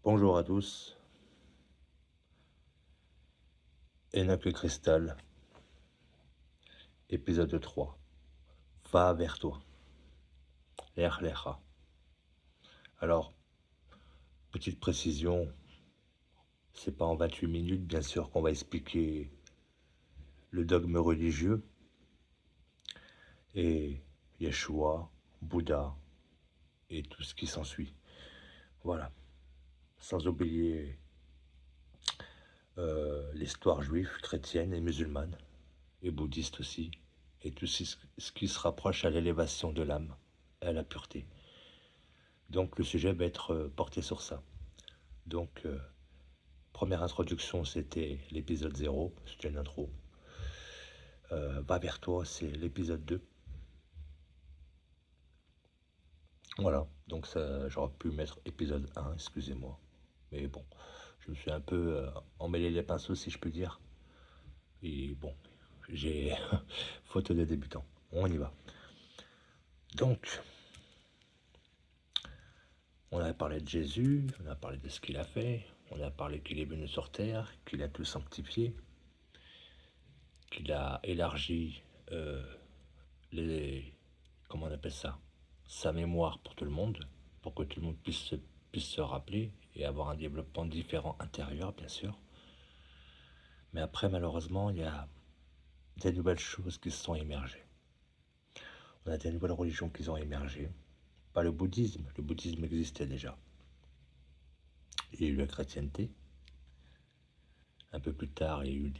Bonjour à tous, Enoch le Cristal, épisode 3. Va vers toi, Lecha. Alors, petite précision, c'est pas en 28 minutes, bien sûr, qu'on va expliquer le dogme religieux et Yeshua, Bouddha et tout ce qui s'ensuit. Voilà, sans oublier l'histoire juive, chrétienne et musulmane, et bouddhiste aussi, et tout ce qui se rapproche à l'élévation de l'âme, à la pureté. Donc le sujet va être porté sur ça. Donc, première introduction, c'était l'épisode 0, c'était une intro. Va vers toi, c'est l'épisode 2. Voilà, donc ça, j'aurais pu mettre épisode 1, excusez-moi. Mais bon, je me suis un peu emmêlé les pinceaux, si je peux dire. Et bon, j'ai photo de débutant. On y va. Donc, on a parlé de Jésus, on a parlé de ce qu'il a fait, on a parlé qu'il est venu sur terre, qu'il a tout sanctifié, qu'il a élargi les, comment on appelle ça, sa mémoire pour tout le monde, pour que tout le monde puisse se rappeler et avoir un développement différent intérieur, bien sûr. Mais après, malheureusement, il y a des nouvelles choses qui se sont émergées. On a des nouvelles religions qui ont émergé. Pas le bouddhisme existait déjà. Il y a eu la chrétienté. Un peu plus tard, il y a eu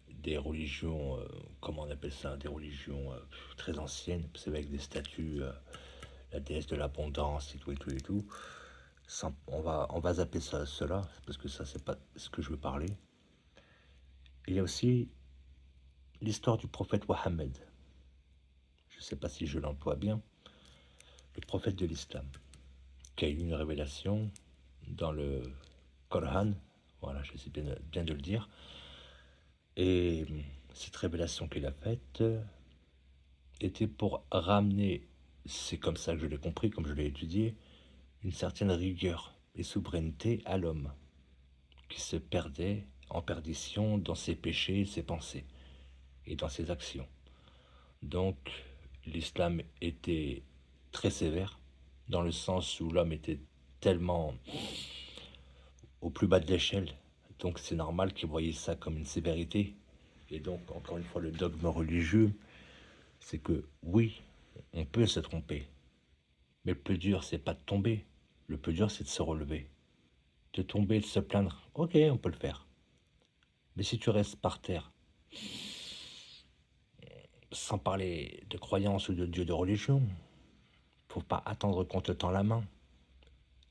des religions, comment on appelle ça, des religions très anciennes, c'est avec des statues, la déesse de l'abondance et tout et tout et tout. On va zapper cela, parce que ça, c'est pas ce que je veux parler. Il y a aussi l'histoire du prophète Mohammed. Je ne sais pas si je l'emploie bien. Le prophète de l'islam, qui a eu une révélation dans le Coran. Voilà, je sais bien de le dire. Et cette révélation qu'il a faite était pour ramener, c'est comme ça que je l'ai compris, comme je l'ai étudié, une certaine rigueur et souveraineté à l'homme, qui se perdait en perdition dans ses péchés, ses pensées et dans ses actions. Donc l'islam était très sévère, dans le sens où l'homme était tellement au plus bas de l'échelle, donc c'est normal qu'il voyait ça comme une sévérité. Et donc, encore une fois, le dogme religieux, c'est que oui, on peut se tromper, mais le plus dur, c'est pas de tomber, le plus dur, c'est de se relever. De tomber, de se plaindre, ok, on peut le faire. Mais si tu restes par terre, sans parler de croyance ou de Dieu de religion, faut pas attendre qu'on te tend la main.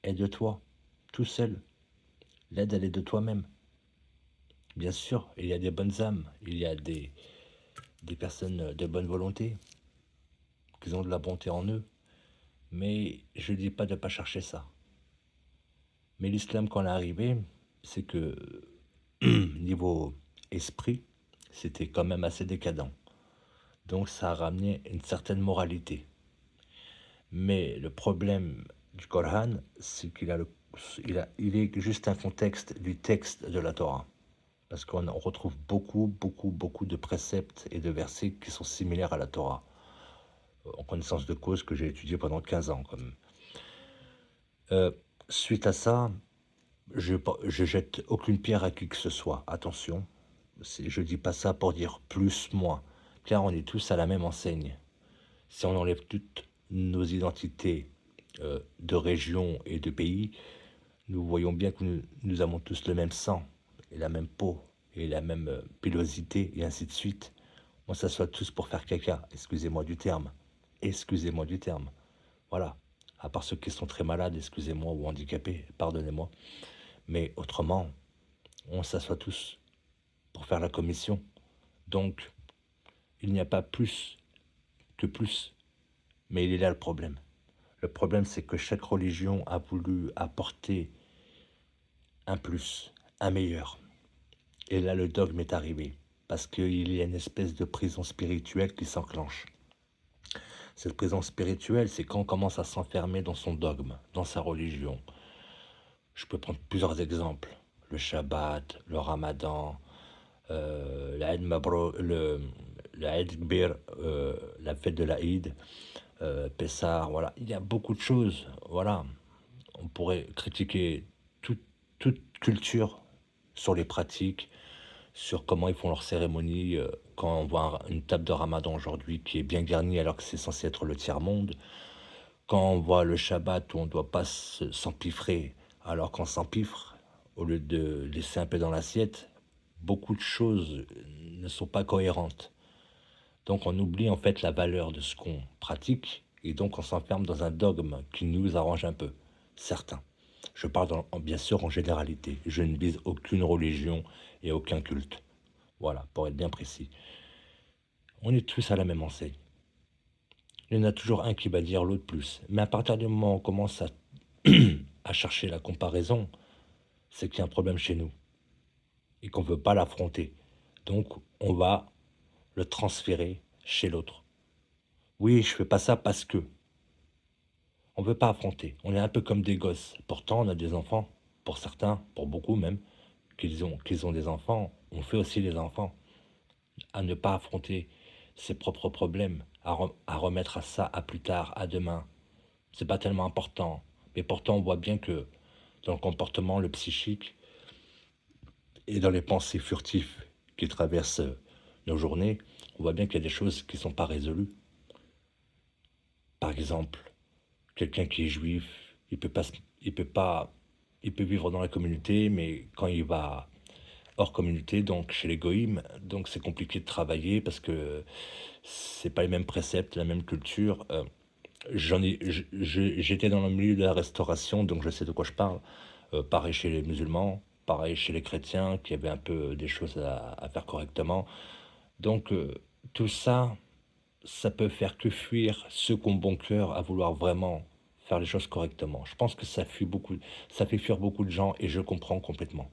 Aide-toi, tout seul. L'aide, elle est de toi-même. Bien sûr, il y a des bonnes âmes, il y a des personnes de bonne volonté, qui ont de la bonté en eux. Mais je ne dis pas de ne pas chercher ça. Mais l'islam, quand il est arrivé, c'est que niveau esprit, c'était quand même assez décadent. Donc ça a ramené une certaine moralité. Mais le problème du Coran, c'est il est juste un contexte du texte de la Torah. Parce qu'on retrouve beaucoup de préceptes et de versets qui sont similaires à la Torah. En connaissance de cause que j'ai étudié pendant 15 ans quand même. Suite à ça, je jette aucune pierre à qui que ce soit. Attention, je dis pas ça pour dire plus, moins. Car on est tous à la même enseigne. Si on enlève toutes nos identités de région et de pays, nous voyons bien que nous avons tous le même sang, et la même peau, et la même pilosité, et ainsi de suite. On s'assoit tous pour faire caca, excusez-moi du terme. Excusez-moi du terme. Voilà. À part ceux qui sont très malades, excusez-moi, ou handicapés, pardonnez-moi. Mais autrement, on s'assoit tous pour faire la commission. Donc, il n'y a pas plus que plus. Mais il est là le problème. Le problème, c'est que chaque religion a voulu apporter un plus, un meilleur. Et là, le dogme est arrivé. Parce qu'il y a une espèce de prison spirituelle qui s'enclenche. Cette prison spirituelle, c'est quand on commence à s'enfermer dans son dogme, dans sa religion. Je peux prendre plusieurs exemples. Le Shabbat, le Ramadan, l'Aïd Mabro, l'Aïd Kbir, la fête de l'Aïd, Pessah, voilà. Il y a beaucoup de choses, voilà. On pourrait critiquer toute, toute culture sur les pratiques, sur comment ils font leurs cérémonies. Quand on voit une table de Ramadan aujourd'hui qui est bien garnie alors que c'est censé être le tiers-monde, quand on voit le Shabbat où on ne doit pas s'empiffrer alors qu'on s'empiffre, au lieu de laisser un peu dans l'assiette, beaucoup de choses ne sont pas cohérentes. Donc on oublie en fait la valeur de ce qu'on pratique et donc on s'enferme dans un dogme qui nous arrange un peu, certains. Je parle bien sûr en généralité, je ne vise aucune religion et aucun culte. Voilà, pour être bien précis. On est tous à la même enseigne. Il y en a toujours un qui va dire l'autre plus. Mais à partir du moment où on commence à chercher la comparaison, c'est qu'il y a un problème chez nous et qu'on ne veut pas l'affronter. Donc on va le transférer chez l'autre. Oui, je fais pas ça parce que. On ne veut pas affronter. On est un peu comme des gosses. Pourtant, on a des enfants. Pour certains, pour beaucoup même, qu'ils ont des enfants, on fait aussi les enfants. À ne pas affronter ses propres problèmes, à remettre à ça à plus tard, à demain. C'est pas tellement important. Mais pourtant, on voit bien que dans le comportement, le psychique et dans les pensées furtives qui traversent nos journées, on voit bien qu'il y a des choses qui ne sont pas résolues. Par exemple, quelqu'un qui est juif, il peut pas, il peut vivre dans la communauté, mais quand il va hors communauté, donc chez les goïms, donc c'est compliqué de travailler parce que c'est pas les mêmes préceptes, la même culture. J'étais dans le milieu de la restauration, donc je sais de quoi je parle. Pareil chez les musulmans, pareil chez les chrétiens, qui avaient un peu des choses à faire correctement. Donc tout ça, ça peut faire que fuir ceux qui ont bon cœur à vouloir vraiment faire les choses correctement. Je pense que ça fait fuir beaucoup de gens et je comprends complètement.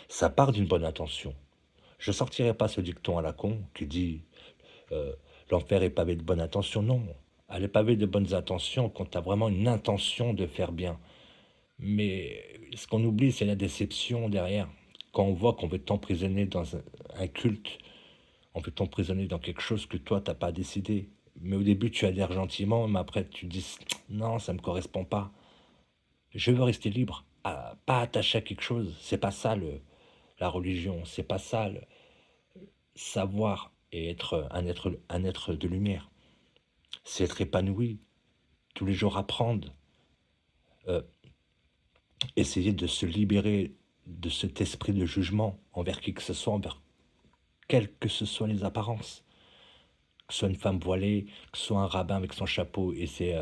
Ça part d'une bonne intention. Je sortirai pas ce dicton à la con qui dit euh, l'enfer est pavé de bonnes intentions. Non, elle est pavée de bonnes intentions quand tu as vraiment une intention de faire bien. Mais ce qu'on oublie, c'est la déception derrière. Quand on voit qu'on veut t'emprisonner dans un culte, on veut t'emprisonner dans quelque chose que toi, t'as pas décidé. Mais au début, tu adhères gentiment, mais après, tu dis non, ça me correspond pas. Je veux rester libre, pas attaché à quelque chose. C'est pas ça la religion. C'est pas ça le savoir et être un être de lumière. C'est être épanoui, tous les jours apprendre, euh, essayer de se libérer de cet esprit de jugement envers qui que ce soit, envers quelles que ce soit les apparences. Que ce soit une femme voilée, que ce soit un rabbin avec son chapeau et ses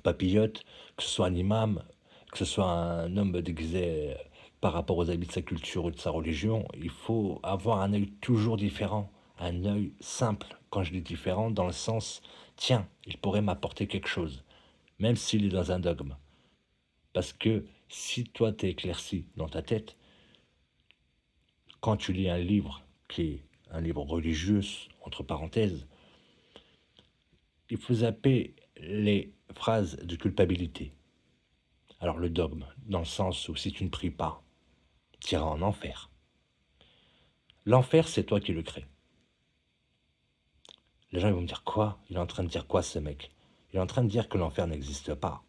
papillotes, que ce soit un imam, que ce soit un homme déguisé par rapport aux habits de sa culture ou de sa religion, il faut avoir un œil toujours différent, un œil simple. Quand je dis différent, dans le sens, tiens, il pourrait m'apporter quelque chose, même s'il est dans un dogme. Parce que si toi t'es éclairci dans ta tête, quand tu lis un livre qui est un livre religieux, entre parenthèses, il faut zapper les phrases de culpabilité. Alors le dogme, dans le sens où si tu ne pries pas, tu iras en enfer. L'enfer, c'est toi qui le crées. Les gens ils vont me dire quoi? Il est en train de dire quoi ce mec? Il est en train de dire que l'enfer n'existe pas.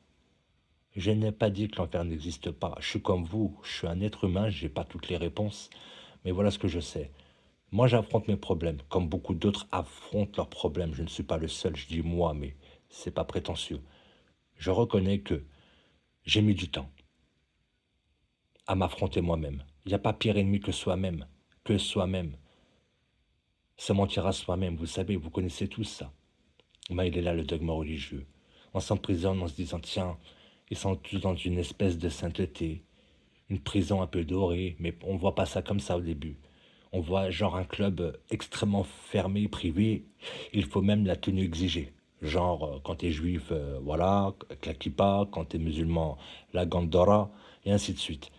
Je n'ai pas dit que l'enfer n'existe pas. Je suis comme vous, je suis un être humain, je n'ai pas toutes les réponses, mais voilà ce que je sais. Moi, j'affronte mes problèmes, comme beaucoup d'autres affrontent leurs problèmes. Je ne suis pas le seul, je dis moi, mais c'est pas prétentieux. Je reconnais que j'ai mis du temps à m'affronter moi-même. Il n'y a pas pire ennemi que soi-même, que soi-même. Se mentir à soi-même, vous savez, vous connaissez tous ça. Mais il est là le dogme religieux. On s'emprisonne en se disant, tiens, ils sont tous dans une espèce de sainteté, une prison un peu dorée, mais on voit pas ça comme ça au début. On voit genre un club extrêmement fermé, privé. Il faut même la tenue exigée. Genre, quand t'es juif, voilà, la kippa, quand t'es musulman, la gandora, et ainsi de suite.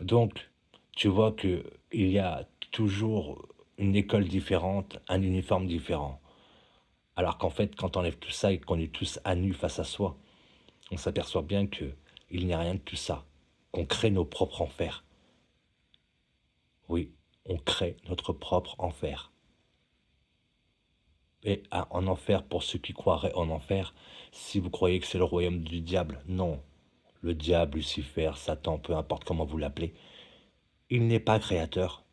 Donc, tu vois que il y a toujours une école différente, un uniforme différent. Alors qu'en fait, quand on enlève tout ça et qu'on est tous à nu face à soi, on s'aperçoit bien que Il n'y a rien de tout ça. Qu'on crée nos propres enfers. Oui, on crée notre propre enfer. Et en enfer, pour ceux qui croiraient en enfer, si vous croyez que c'est le royaume du diable, non. Le diable, Lucifer, Satan, peu importe comment vous l'appelez, il n'est pas créateur.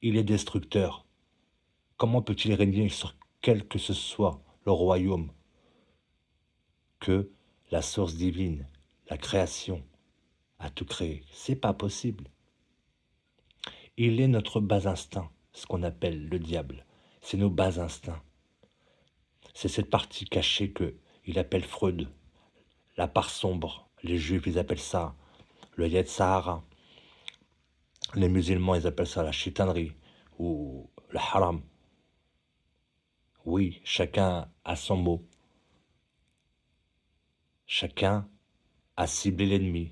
Il est destructeur. Comment peut-il régner sur quel que ce soit le royaume que la source divine, la création, a tout créé? C'est pas possible. Il est notre bas instinct, ce qu'on appelle le diable. C'est nos bas instincts. C'est cette partie cachée que il appelle Freud, la part sombre. Les juifs, ils appellent ça le Yetzirah. Les musulmans, ils appellent ça la chitanerie ou le haram. Oui, chacun a son mot. Chacun a ciblé l'ennemi.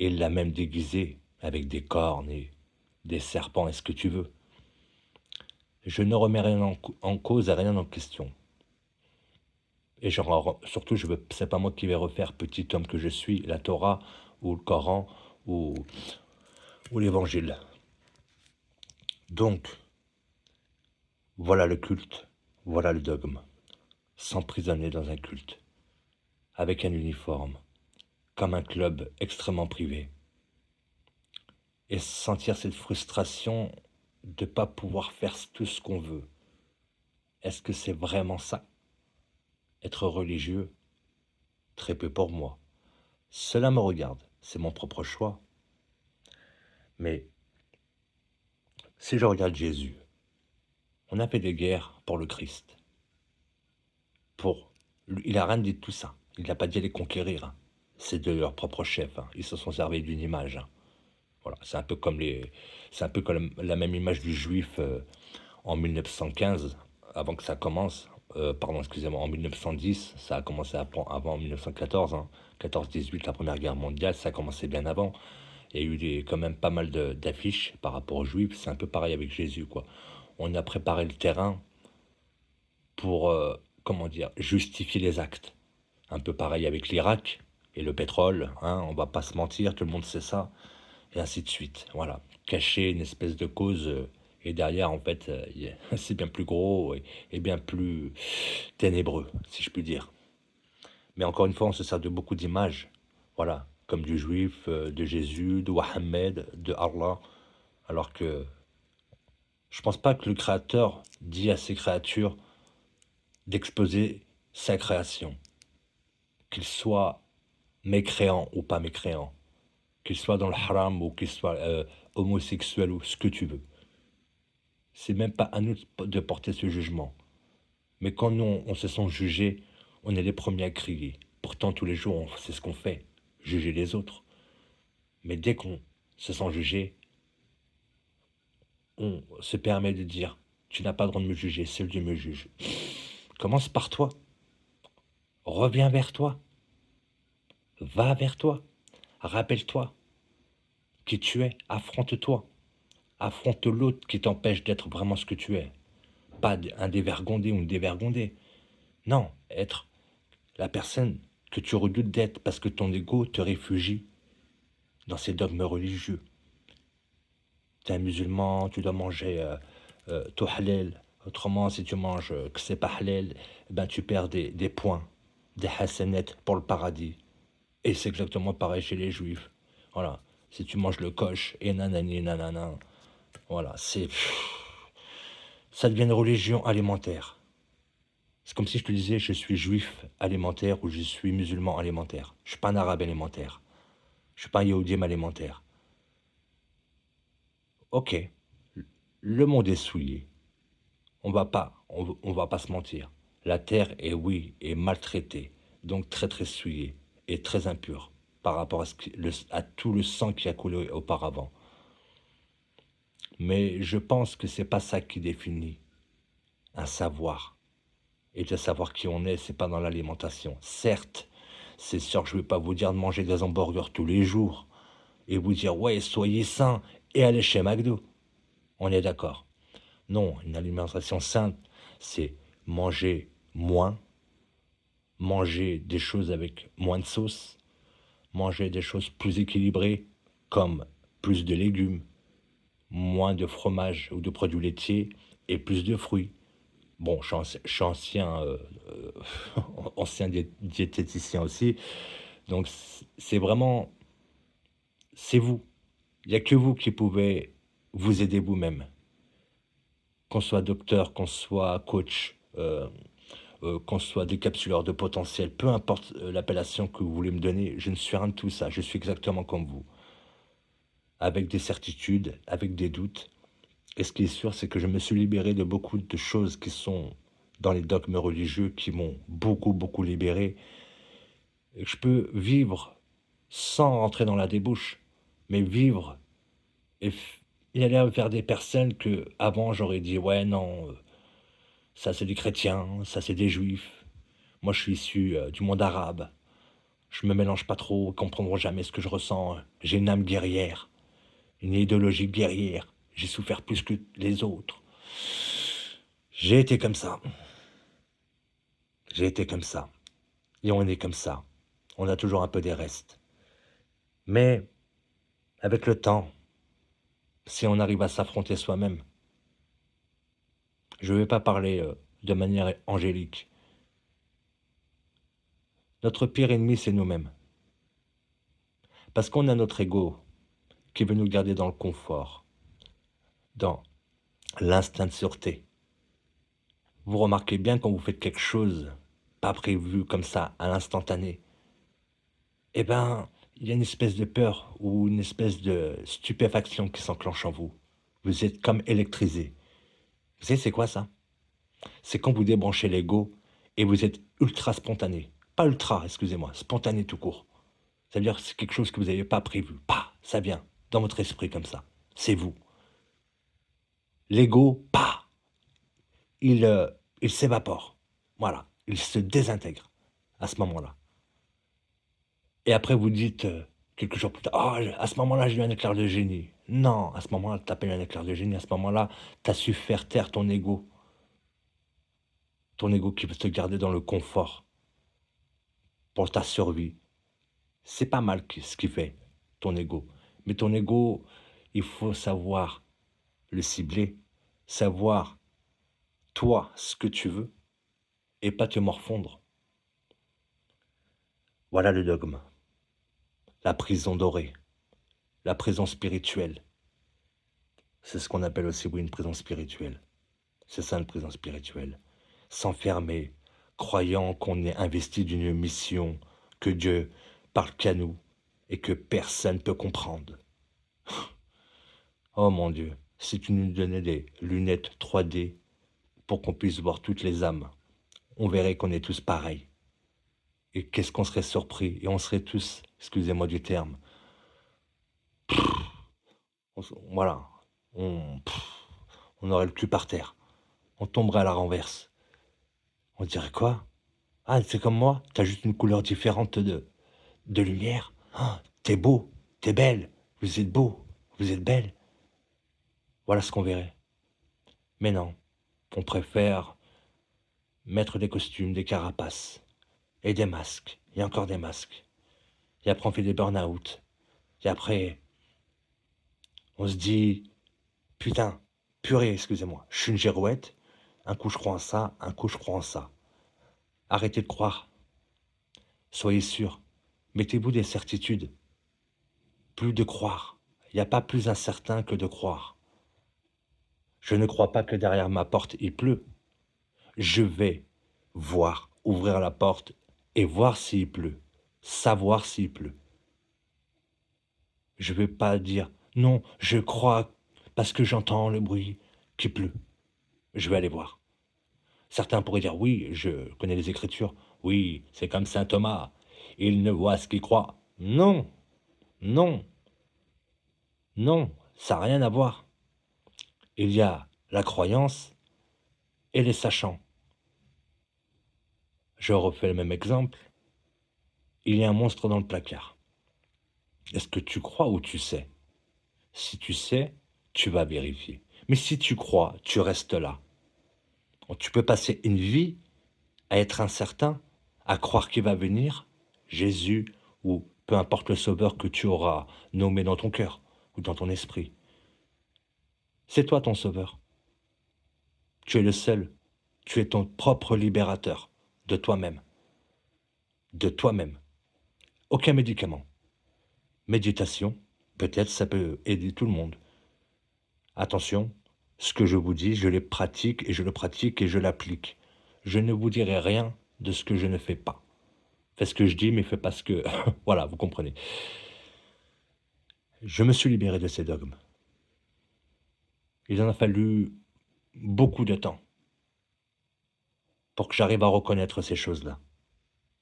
Et il l'a même déguisé avec des cornes et des serpents et ce que tu veux. Je ne remets rien en cause et rien en question. Et surtout, c'est pas moi qui vais refaire, petit homme que je suis, la Torah ou le Coran ou l'Évangile. Donc, voilà le culte, voilà le dogme. S'emprisonner dans un culte, avec un uniforme, comme un club extrêmement privé. Et sentir cette frustration de ne pas pouvoir faire tout ce qu'on veut. Est-ce que c'est vraiment ça? Être religieux? Très peu pour moi. Cela me regarde, c'est mon propre choix. Mais si je regarde Jésus, on a fait des guerres pour le Christ. Il n'a rien dit de tout ça. Il n'a pas dit à les conquérir, hein. C'est de leur propre chef, hein. Ils se sont servis d'une image, hein. Voilà, c'est un peu comme la même image du juif en 1915, avant que ça commence. Pardon, excusez-moi, en 1910, ça a commencé avant 1914, hein. 14-18, la Première Guerre mondiale, ça a commencé bien avant. Il y a eu quand même pas mal d'affiches par rapport aux juifs. C'est un peu pareil avec Jésus, quoi. On a préparé le terrain pour, comment dire, justifier les actes. Un peu pareil avec l'Irak et le pétrole, hein, on va pas se mentir, tout le monde sait ça, et ainsi de suite. Voilà, cacher une espèce de cause, et derrière, en fait, c'est bien plus gros et bien plus ténébreux, si je puis dire. Mais encore une fois, on se sert de beaucoup d'images, voilà, comme du juif, de Jésus, de Mohammed, de Allah, alors que je pense pas que le Créateur dit à ses créatures d'exposer sa création, qu'il soit mécréant ou pas mécréant, qu'il soit dans le haram ou qu'il soit homosexuel ou ce que tu veux. C'est même pas à nous de porter ce jugement. Mais quand nous, on se sent jugé, on est les premiers à crier. Pourtant, tous les jours, c'est ce qu'on fait, juger les autres. Mais dès qu'on se sent jugé, on se permet de dire, tu n'as pas le droit de me juger, seul Dieu me juge. Commence par toi. Reviens vers toi. Va vers toi. Rappelle-toi qui tu es. Affronte-toi. Affronte l'autre qui t'empêche d'être vraiment ce que tu es. Pas un dévergondé ou une dévergondée. Non, être la personne que tu redoutes d'être parce que ton ego te réfugie dans ces dogmes religieux. Tu es un musulman, tu dois manger tout halal. Autrement, si tu manges que c'est pas halal, ben tu perds des points, des hasanettes pour le paradis. Et c'est exactement pareil chez les juifs. Voilà. Si tu manges le coche et nanani nanana, voilà, ça devient une religion alimentaire. C'est comme si je te disais je suis juif alimentaire ou je suis musulman alimentaire. Je suis pas un arabe alimentaire. Je suis pas un yéhoudim alimentaire. Ok, le monde est souillé. On va pas se mentir. La terre est, oui, est maltraitée, donc très très souillée et très impure par rapport à tout le sang qui a coulé auparavant. Mais je pense que c'est pas ça qui définit un savoir. Et de savoir qui on est, c'est pas dans l'alimentation. Certes, c'est sûr que je vais pas vous dire de manger des hamburgers tous les jours et vous dire ouais, soyez sains et allez chez McDo. On est d'accord. Non, une alimentation saine, c'est manger moins, manger des choses avec moins de sauce, manger des choses plus équilibrées, comme plus de légumes, moins de fromage ou de produits laitiers et plus de fruits. Bon, je suis ancien, ancien diététicien aussi, donc c'est vraiment, c'est vous. Il n'y a que vous qui pouvez vous aider vous-même. Qu'on soit docteur, qu'on soit coach, qu'on soit décapsuleur de potentiel, peu importe l'appellation que vous voulez me donner, je ne suis rien de tout ça. Je suis exactement comme vous, avec des certitudes, avec des doutes. Et ce qui est sûr, c'est que je me suis libéré de beaucoup de choses qui sont dans les dogmes religieux, qui m'ont beaucoup, beaucoup libéré. Et que je peux vivre sans rentrer dans la débauche, mais vivre et y aller vers des personnes que avant j'aurais dit ouais non, ça c'est des chrétiens, ça c'est des juifs. Moi je suis issu du monde arabe. Je me mélange pas trop, ils comprendront jamais ce que je ressens. J'ai une âme guerrière, une idéologie guerrière. J'ai souffert plus que les autres. J'ai été comme ça. J'ai été comme ça. Et on est comme ça. On a toujours un peu des restes. Mais avec le temps, si on arrive à s'affronter soi-même, je ne vais pas parler de manière angélique. Notre pire ennemi, c'est nous-mêmes. Parce qu'on a notre ego qui veut nous garder dans le confort, dans l'instinct de sûreté. Vous remarquez bien quand vous faites quelque chose pas prévu comme ça, à l'instantané, eh ben, il y a une espèce de peur ou une espèce de stupéfaction qui s'enclenche en vous. Vous êtes comme électrisé. Vous savez, c'est quoi ça? C'est quand vous débranchez l'ego et vous êtes ultra spontané. Pas ultra, excusez-moi, spontané tout court. Ça veut dire que c'est quelque chose que vous n'avez pas prévu. Pas, ça vient dans votre esprit comme ça. C'est vous. L'ego, pas, il s'évapore. Voilà, il se désintègre à ce moment-là. Et après, vous dites quelques jours plus tard, oh, à ce moment-là, j'ai eu un éclair de génie. Non, à ce moment-là, tu n'as pas eu un éclair de génie. À ce moment-là, tu as su faire taire ton ego. Ton ego qui veut te garder dans le confort pour ta survie. C'est pas mal ce qu'il fait, ton ego. Mais ton ego, il faut savoir le cibler, savoir, toi, ce que tu veux, et pas te morfondre. Voilà le dogme. La prison dorée, la prison spirituelle. C'est ce qu'on appelle aussi, oui, une prison spirituelle. C'est ça, une prison spirituelle. S'enfermer, croyant qu'on est investi d'une mission, que Dieu parle qu'à nous, et que personne ne peut comprendre. Oh mon Dieu, si tu nous donnais des lunettes 3D pour qu'on puisse voir toutes les âmes, on verrait qu'on est tous pareils. Et qu'est-ce qu'on serait surpris, et on serait tous, excusez-moi du terme, voilà, on aurait le cul par terre, on tomberait à la renverse. On dirait quoi? Ah, c'est comme moi, t'as juste une couleur différente de lumière. Ah, t'es beau, t'es belle, vous êtes beau, vous êtes belle. Voilà ce qu'on verrait. Mais non, on préfère mettre des costumes, des carapaces et des masques, et encore des masques. Et après on fait des burn-out. Et après, on se dit, putain, purée, excusez-moi, je suis une girouette, un coup je crois en ça, un coup je crois en ça. Arrêtez de croire, soyez sûrs, mettez-vous des certitudes, plus de croire. Il n'y a pas plus incertain que de croire. Je ne crois pas que derrière ma porte il pleut. Je vais voir, ouvrir la porte et voir s'il pleut, savoir s'il pleut. Je ne vais pas dire non, je crois parce que j'entends le bruit qu'il pleut. Je vais aller voir. Certains pourraient dire oui, je connais les Écritures. Oui, c'est comme saint Thomas. Il ne voit ce qu'il croit. Non, non, non, ça n'a rien à voir. Il y a la croyance et les sachants. Je refais le même exemple. Il y a un monstre dans le placard. Est-ce que tu crois ou tu sais? Si tu sais, tu vas vérifier. Mais si tu crois, tu restes là. Tu peux passer une vie à être incertain, à croire qu'il va venir, Jésus ou peu importe le sauveur que tu auras nommé dans ton cœur ou dans ton esprit. C'est toi ton sauveur. Tu es le seul. Tu es ton propre libérateur de toi-même. De toi-même. Aucun médicament. Méditation, peut-être ça peut aider tout le monde. Attention, ce que je vous dis, je le pratique et je le pratique et je l'applique. Je ne vous dirai rien de ce que je ne fais pas. Fais ce que je dis, mais fais pas ce que... Voilà, vous comprenez. Je me suis libéré de ces dogmes. Il en a fallu beaucoup de temps pour que j'arrive à reconnaître ces choses-là.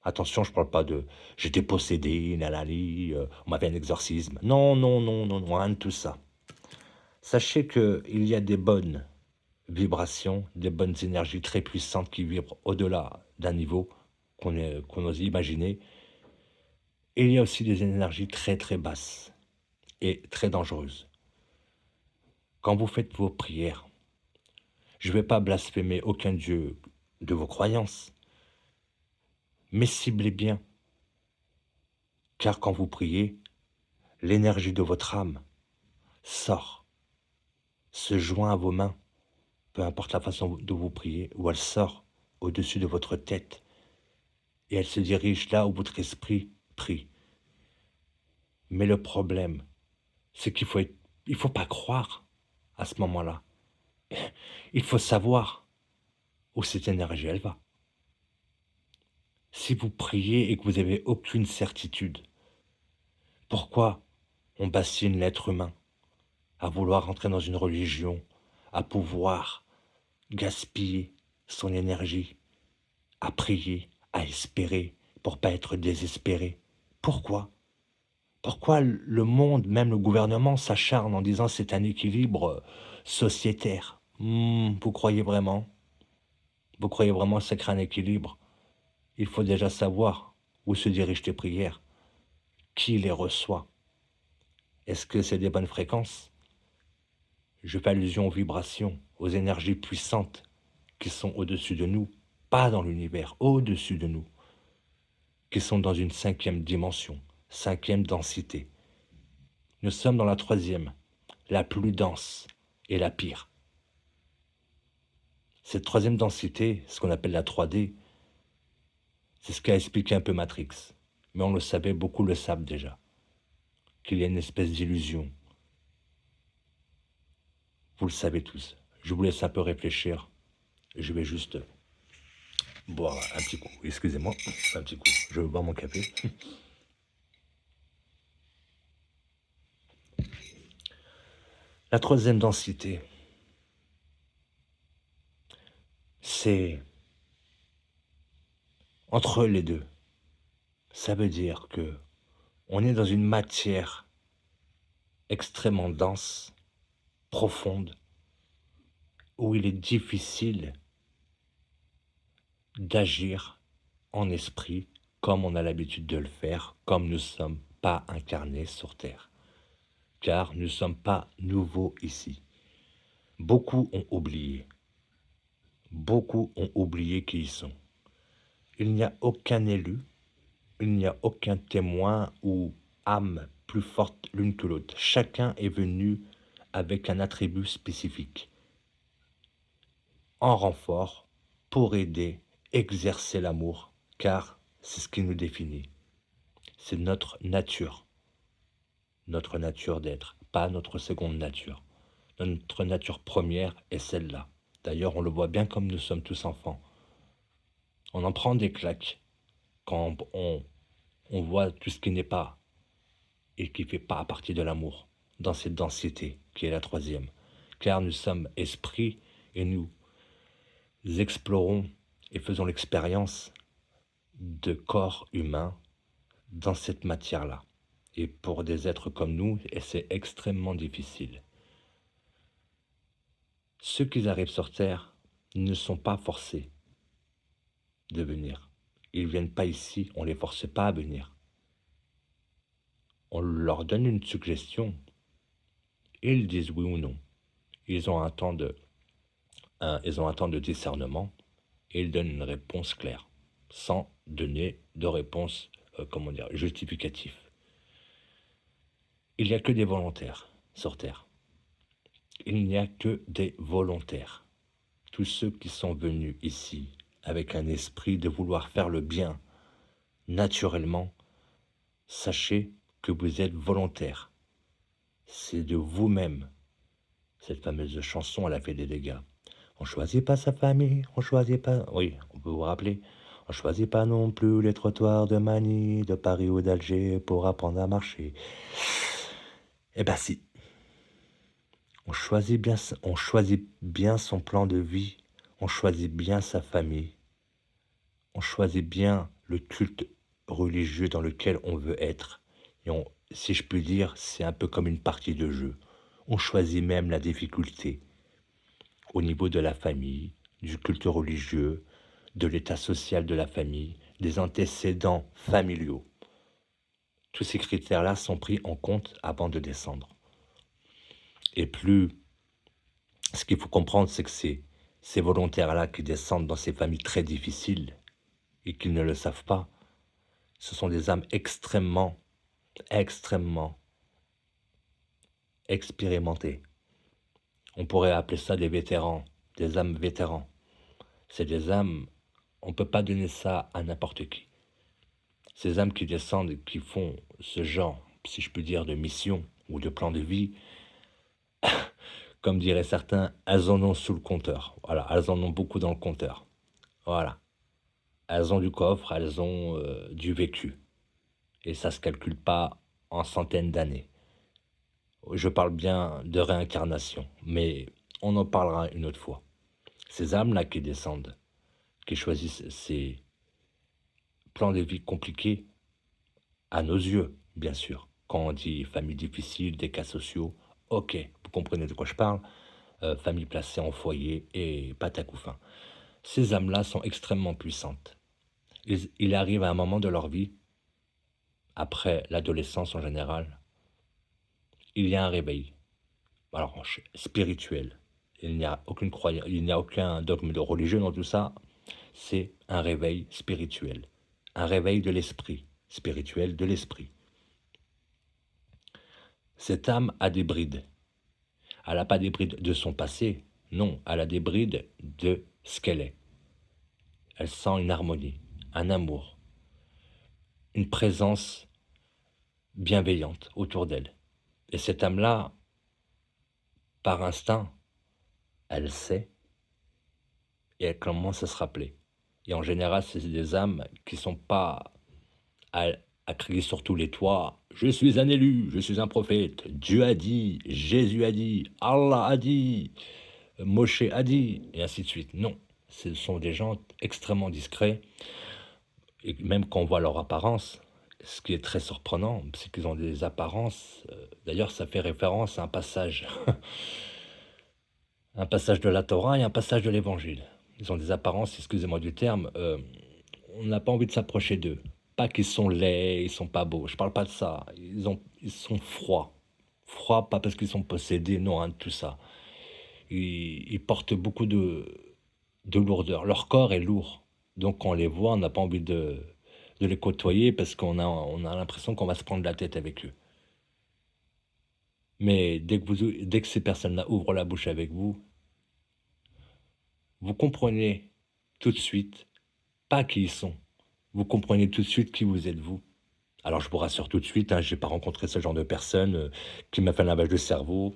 Attention, je ne parle pas de j'étais possédé, nalali, on m'a fait un exorcisme. Non, non, non, non, non, rien de tout ça. Sachez qu'il y a des bonnes vibrations, des bonnes énergies très puissantes qui vibrent au-delà d'un niveau qu'on ose imaginer. Et il y a aussi des énergies très très basses et très dangereuses. Quand vous faites vos prières, je ne vais pas blasphémer aucun dieu de vos croyances, mais ciblez bien, car quand vous priez, l'énergie de votre âme sort, se joint à vos mains, peu importe la façon de vous prier, ou elle sort au-dessus de votre tête, et elle se dirige là où votre esprit prie. Mais le problème, c'est il faut pas croire à ce moment-là. Il faut savoir où cette énergie, elle va. Si vous priez et que vous n'avez aucune certitude, pourquoi on bassine l'être humain à vouloir entrer dans une religion, à pouvoir gaspiller son énergie, à prier, à espérer, pour pas être désespéré? Pourquoi? Pourquoi le monde, même le gouvernement, s'acharne en disant c'est un équilibre sociétaire? Vous croyez vraiment? Vous croyez vraiment que ça crée un équilibre? Il faut déjà savoir où se dirigent tes prières, qui les reçoit. Est-ce que c'est des bonnes fréquences? Je fais allusion aux vibrations, aux énergies puissantes qui sont au-dessus de nous, pas dans l'univers, au-dessus de nous, qui sont dans une 5e dimension, 5e densité. Nous sommes dans la 3e, la plus dense et la pire. Cette 3e densité, ce qu'on appelle la 3D, c'est ce qu'a expliqué un peu Matrix. Mais on le savait, beaucoup le savent déjà, qu'il y a une espèce d'illusion. Vous le savez tous. Je vous laisse un peu réfléchir. Je vais juste boire un petit coup. Excusez-moi, un petit coup. Je vais boire mon café. La 3e densité, c'est entre les deux. Ça veut dire que on est dans une matière extrêmement dense, profonde, où il est difficile d'agir en esprit comme on a l'habitude de le faire, comme nous ne sommes pas incarnés sur Terre. Car nous ne sommes pas nouveaux ici. Beaucoup ont oublié. Beaucoup ont oublié qui ils sont. Il n'y a aucun élu, il n'y a aucun témoin ou âme plus forte l'une que l'autre. Chacun est venu avec un attribut spécifique, en renfort, pour aider, exercer l'amour, car c'est ce qui nous définit. C'est notre nature d'être, pas notre seconde nature. Notre nature première est celle-là. D'ailleurs, on le voit bien comme nous sommes tous enfants. On en prend des claques quand on voit tout ce qui n'est pas et qui ne fait pas partie de l'amour, dans cette densité qui est la 3e. Car nous sommes esprits et nous explorons et faisons l'expérience de corps humains dans cette matière-là. Et pour des êtres comme nous, c'est extrêmement difficile. Ceux qui arrivent sur Terre ne sont pas forcés de venir. Ils ne viennent pas ici, on ne les force pas à venir. On leur donne une suggestion. Ils disent oui ou non. Ils ont un temps de discernement et ils donnent une réponse claire, sans donner de réponse, justificative. Il n'y a que des volontaires sur Terre. Il n'y a que des volontaires. Tous ceux qui sont venus ici avec un esprit de vouloir faire le bien naturellement, sachez que vous êtes volontaires. C'est de vous-même. Cette fameuse chanson, elle a fait des dégâts. On choisit pas sa famille, on choisit pas... Oui, on peut vous rappeler. On choisit pas non plus les trottoirs de Manille, de Paris ou d'Alger pour apprendre à marcher. Eh ben si, on choisit bien son plan de vie, on choisit bien sa famille, on choisit bien le culte religieux dans lequel on veut être. Et si je puis dire, c'est un peu comme une partie de jeu. On choisit même la difficulté au niveau de la famille, du culte religieux, de l'état social de la famille, des antécédents familiaux. Tous ces critères-là sont pris en compte avant de descendre. Et ce qu'il faut comprendre, c'est que ces volontaires-là qui descendent dans ces familles très difficiles et qui ne le savent pas, ce sont des âmes extrêmement, extrêmement expérimentées. On pourrait appeler ça des vétérans, des âmes vétérans. C'est des âmes, on ne peut pas donner ça à n'importe qui. Ces âmes qui descendent et qui font ce genre, si je peux dire, de mission ou de plan de vie, comme diraient certains, elles en ont sous le compteur. Voilà, elles en ont beaucoup dans le compteur. Voilà. Elles ont du coffre, elles ont du vécu. Et ça ne se calcule pas en centaines d'années. Je parle bien de réincarnation, mais on en parlera une autre fois. Ces âmes-là qui descendent, qui choisissent ces plans de vie compliqués, à nos yeux, bien sûr. Quand on dit famille difficile, des cas sociaux, ok, vous comprenez de quoi je parle, famille placée en foyer et patacoufin. Ces âmes-là sont extrêmement puissantes. Il arrive à un moment de leur vie, après l'adolescence en général, il y a un réveil. Alors, spirituel. Il n'y a aucune croyance, il n'y a aucun dogme de religion dans tout ça. C'est un réveil spirituel. Un réveil de l'esprit. Spirituel de l'esprit. Cette âme a des brides. Elle n'a pas des brides de son passé. Non, elle a des brides de ce qu'elle est. Elle sent une harmonie, un amour, une présence bienveillante autour d'elle. Et cette âme-là, par instinct, elle sait et elle commence à se rappeler. Et en général, c'est des âmes qui ne sont pas à crier sur tous les toits. Je suis un élu, je suis un prophète. Dieu a dit, Jésus a dit, Allah a dit, Moshe a dit, et ainsi de suite. Non, ce sont des gens extrêmement discrets. Et même quand on voit leur apparence, ce qui est très surprenant, c'est qu'ils ont des apparences. D'ailleurs, ça fait référence à un passage, un passage de la Torah et un passage de l'Évangile. Ils ont des apparences, excusez-moi du terme, on n'a pas envie de s'approcher d'eux. Pas qu'ils sont laids, ils sont pas beaux. Je parle pas de ça. Ils sont froids. Froids, pas parce qu'ils sont possédés, non, hein, de tout ça. Ils portent beaucoup de lourdeur. Leur corps est lourd. Donc quand on les voit, on n'a pas envie de les côtoyer parce on a l'impression qu'on va se prendre la tête avec eux. Mais dès que ces personnes-là ouvrent la bouche avec vous, vous comprenez tout de suite pas qui ils sont. Vous comprenez tout de suite qui vous êtes vous. Alors je vous rassure tout de suite, hein, je n'ai pas rencontré ce genre de personne qui m'a fait un lavage de cerveau,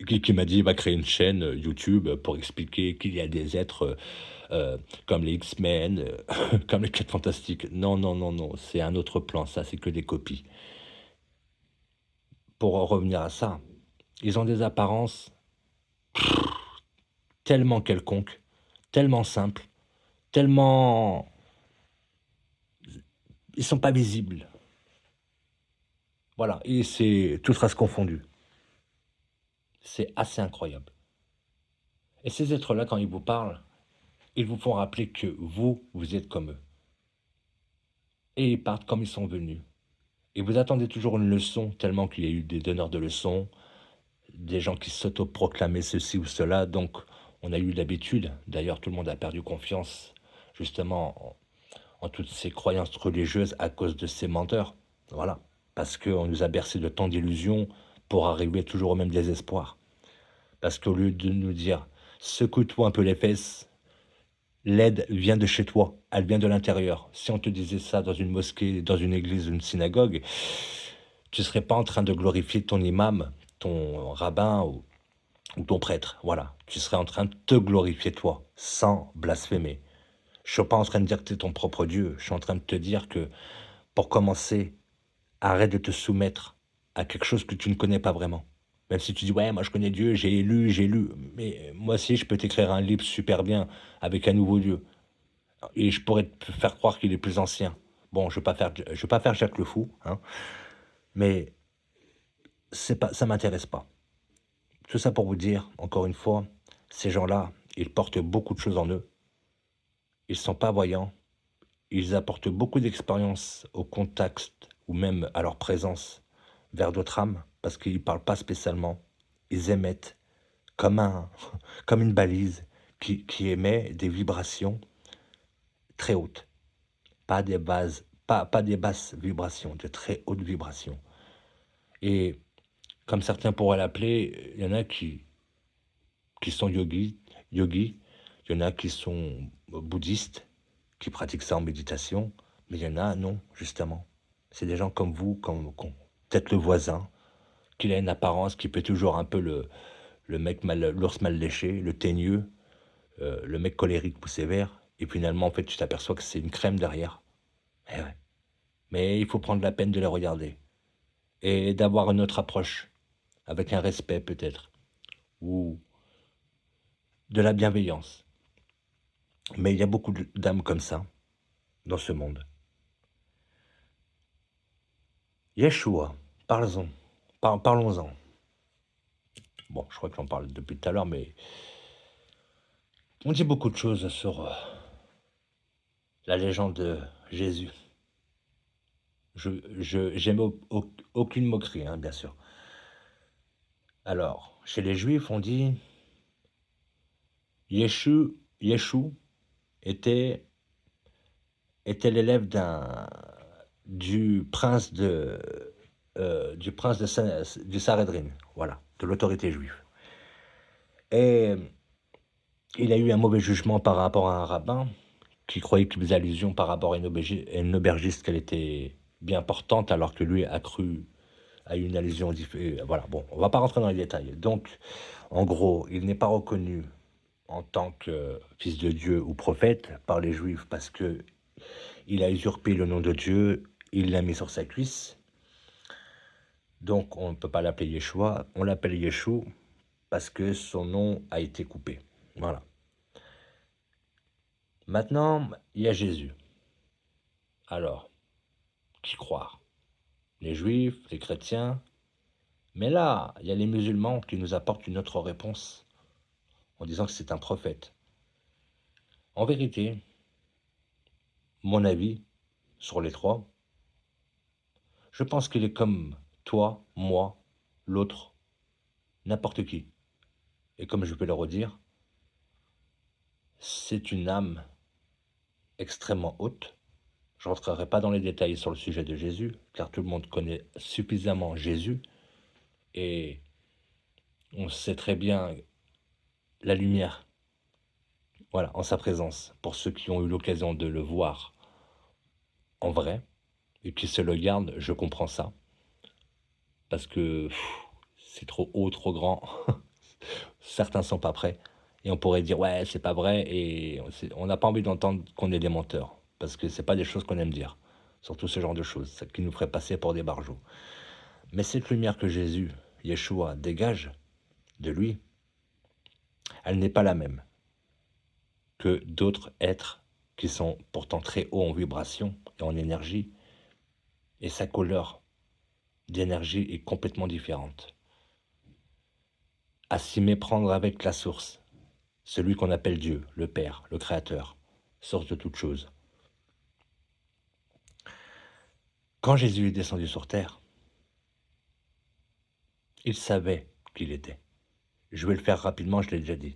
qui m'a dit va créer une chaîne YouTube pour expliquer qu'il y a des êtres comme les X-Men, comme les 4 Fantastiques. Non, non, non, non, c'est un autre plan, ça c'est que des copies. Pour en revenir à ça, ils ont des apparences tellement quelconques, tellement simples, tellement... Ils sont pas visibles. Voilà, et c'est tout race confondu. C'est assez incroyable. Et ces êtres-là, quand ils vous parlent, ils vous font rappeler que vous êtes comme eux. Et ils partent comme ils sont venus. Et vous attendez toujours une leçon, tellement qu'il y a eu des donneurs de leçons, des gens qui s'autoproclamaient ceci ou cela. Donc, on a eu l'habitude. D'ailleurs, tout le monde a perdu confiance, justement, en toutes ces croyances religieuses à cause de ces menteurs. Voilà. parce qu'on nous a bercé de tant d'illusions pour arriver toujours au même désespoir. Parce qu'au lieu de nous dire, secoue-toi un peu les fesses, l'aide vient de chez toi, elle vient de l'intérieur. Si on te disait ça dans une mosquée, dans une église, une synagogue, tu ne serais pas en train de glorifier ton imam, ton rabbin ou ton prêtre. Voilà, tu serais en train de te glorifier toi, sans blasphémer. Je ne suis pas en train de dire que tu es ton propre Dieu, je suis en train de te dire que, pour commencer, arrête de te soumettre à quelque chose que tu ne connais pas vraiment. Même si tu dis, ouais, moi je connais Dieu, j'ai lu. Mais moi aussi, je peux t'écrire un livre super bien avec un nouveau Dieu. Et je pourrais te faire croire qu'il est plus ancien. Bon, je vais pas faire Jacques le Fou, hein, mais ça m'intéresse pas. Tout ça pour vous dire, encore une fois, ces gens-là, ils portent beaucoup de choses en eux. Ils sont pas voyants. Ils apportent beaucoup d'expérience au contact ou même à leur présence vers d'autres âmes, parce qu'ils ne parlent pas spécialement. Ils émettent comme, comme une balise qui émet des vibrations très hautes, pas des basses vibrations, de très hautes vibrations. Et comme certains pourraient l'appeler, il y en a qui sont yogis, il y en a qui sont bouddhistes, qui pratiquent ça en méditation, mais il y en a, non, justement. C'est des gens comme vous, peut-être le voisin, qu'il a une apparence qui peut toujours un peu l'ours mal léché, le teigneux, le mec colérique ou sévère, et finalement, en fait, tu t'aperçois que c'est une crème derrière. Eh ouais. Mais il faut prendre la peine de les regarder, et d'avoir une autre approche, avec un respect peut-être, ou de la bienveillance. Mais il y a beaucoup d'âmes comme ça, dans ce monde. Yeshua, parlons-en. Parlons-en. Bon, je crois que j'en parle depuis tout à l'heure, mais on dit beaucoup de choses sur la légende de Jésus. J'aime aucune moquerie, hein, bien sûr. Alors, chez les Juifs, on dit Yeshua était, était l'élève du prince du Sanhédrin, voilà, de l'autorité juive. Et il a eu un mauvais jugement par rapport à un rabbin qui croyait qu'il faisait allusion par rapport à une aubergiste qu'elle était bien portante, alors que lui a cru à une allusion différente. Voilà, bon, on va pas rentrer dans les détails. Donc, en gros, il n'est pas reconnu en tant que fils de Dieu ou prophète par les Juifs parce que il a usurpé le nom de Dieu, il l'a mis sur sa cuisse. Donc, on ne peut pas l'appeler Yeshua, on l'appelle Yeshua parce que son nom a été coupé. Voilà. Maintenant, il y a Jésus. Alors, qui croire? Les Juifs, les chrétiens. Mais là, il y a les musulmans qui nous apportent une autre réponse en disant que c'est un prophète. En vérité, mon avis sur les trois, je pense qu'il est comme toi, moi, l'autre, n'importe qui. Et comme je peux le redire, c'est une âme extrêmement haute. Je ne rentrerai pas dans les détails sur le sujet de Jésus, car tout le monde connaît suffisamment Jésus, et on sait très bien la lumière, voilà, en sa présence, pour ceux qui ont eu l'occasion de le voir en vrai, et qui se le gardent, je comprends ça, parce que c'est trop haut, trop grand. Certains sont pas prêts. Et on pourrait dire, ouais, c'est pas vrai, et on n'a pas envie d'entendre qu'on est des menteurs, parce que c'est pas des choses qu'on aime dire. Surtout ce genre de choses, ça qui nous ferait passer pour des barjots. Mais cette lumière que Jésus, Yeshua, dégage de lui, elle n'est pas la même que d'autres êtres qui sont pourtant très hauts en vibration et en énergie, et sa couleur d'énergie est complètement différente. À s'y méprendre avec la source, celui qu'on appelle Dieu, le Père, le Créateur, source de toute chose. Quand Jésus est descendu sur terre, il savait qui il était. Je vais le faire rapidement, je l'ai déjà dit.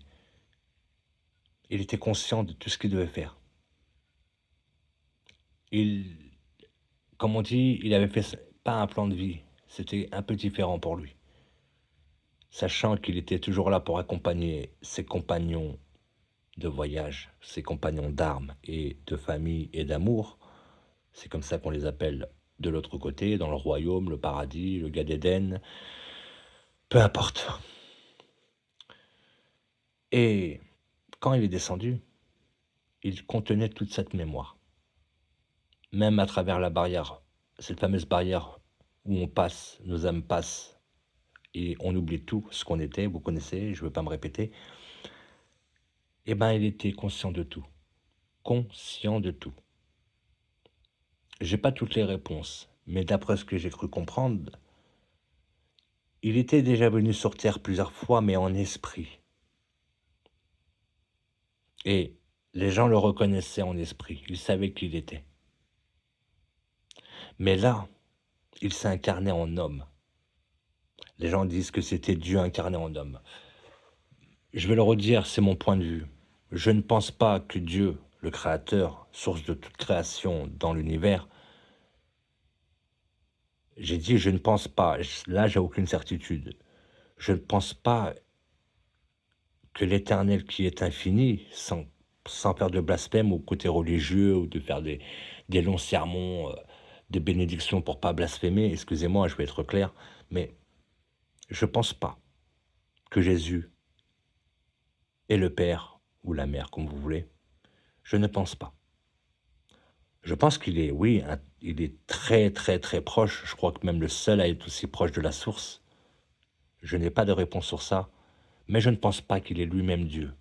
Il était conscient de tout ce qu'il devait faire. Il, comme on dit, il avait fait pas un plan de vie, c'était un peu différent pour lui. Sachant qu'il était toujours là pour accompagner ses compagnons de voyage, ses compagnons d'armes et de famille et d'amour, c'est comme ça qu'on les appelle de l'autre côté, dans le royaume, le paradis, le Gan Eden, peu importe. Et quand il est descendu, il contenait toute cette mémoire. Même à travers la barrière, cette fameuse barrière où on passe, nos âmes passent, et on oublie tout ce qu'on était, vous connaissez, je ne veux pas me répéter, eh bien il était conscient de tout. Conscient de tout. J'ai pas toutes les réponses, mais d'après ce que j'ai cru comprendre, il était déjà venu sur Terre plusieurs fois, mais en esprit. Et les gens le reconnaissaient en esprit, ils savaient qui il était. Mais là, il s'est incarné en homme. Les gens disent que c'était Dieu incarné en homme. Je vais le redire, c'est mon point de vue. Je ne pense pas que Dieu, le Créateur, source de toute création dans l'univers, j'ai dit je ne pense pas, là j'ai aucune certitude, je ne pense pas que l'Éternel qui est infini, sans faire de blasphème au côté religieux ou de faire des longs sermons de bénédiction pour pas blasphémer, excusez-moi, je vais être clair, mais je ne pense pas que Jésus est le Père ou la Mère, comme vous voulez. Je ne pense pas. Je pense qu'il est, oui, il est très très très proche, je crois que même le seul à être aussi proche de la source. Je n'ai pas de réponse sur ça, mais je ne pense pas qu'il est lui-même Dieu.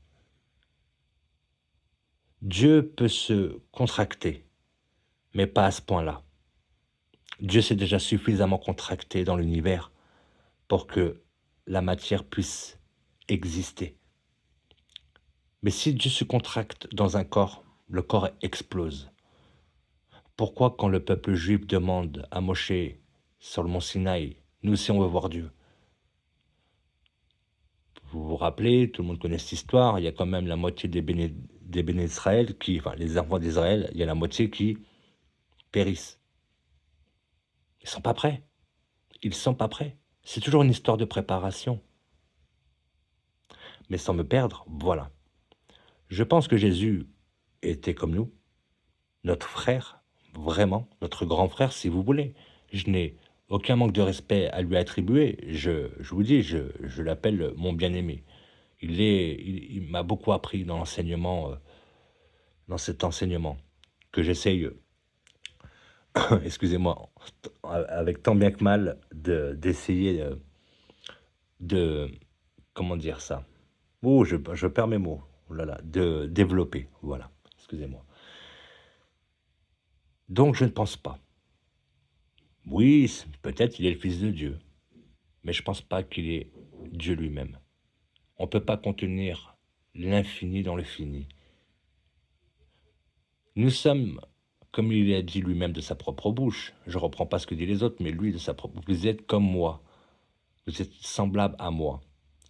Dieu peut se contracter, mais pas à ce point-là. Dieu s'est déjà suffisamment contracté dans l'univers pour que la matière puisse exister. Mais si Dieu se contracte dans un corps, le corps explose. Pourquoi quand le peuple juif demande à Moshe sur le mont Sinaï, nous aussi on veut voir Dieu? Vous vous rappelez, tout le monde connaît cette histoire, il y a quand même la moitié des béné d'Israël enfin les enfants d'Israël, il y a la moitié qui périssent. Ils sont pas prêts. Ils sont pas prêts. C'est toujours une histoire de préparation. Mais sans me perdre, voilà. Je pense que Jésus était comme nous, notre frère, vraiment, notre grand frère, si vous voulez. Je n'ai aucun manque de respect à lui attribuer. Je vous dis, je l'appelle mon bien-aimé. Il m'a beaucoup appris dans l'enseignement, dans cet enseignement que j'essaye, excusez-moi, avec tant bien que mal, d'essayer de, comment dire ça? Oh, je perds mes mots. Oh là là, de développer, voilà, excusez-moi. Donc je ne pense pas. Oui, peut-être il est le Fils de Dieu, mais je ne pense pas qu'il est Dieu lui-même. On ne peut pas contenir l'infini dans le fini. Nous sommes, comme il a dit lui-même de sa propre bouche, je ne reprends pas ce que disent les autres, mais lui de sa propre bouche, vous êtes comme moi, vous êtes semblables à moi,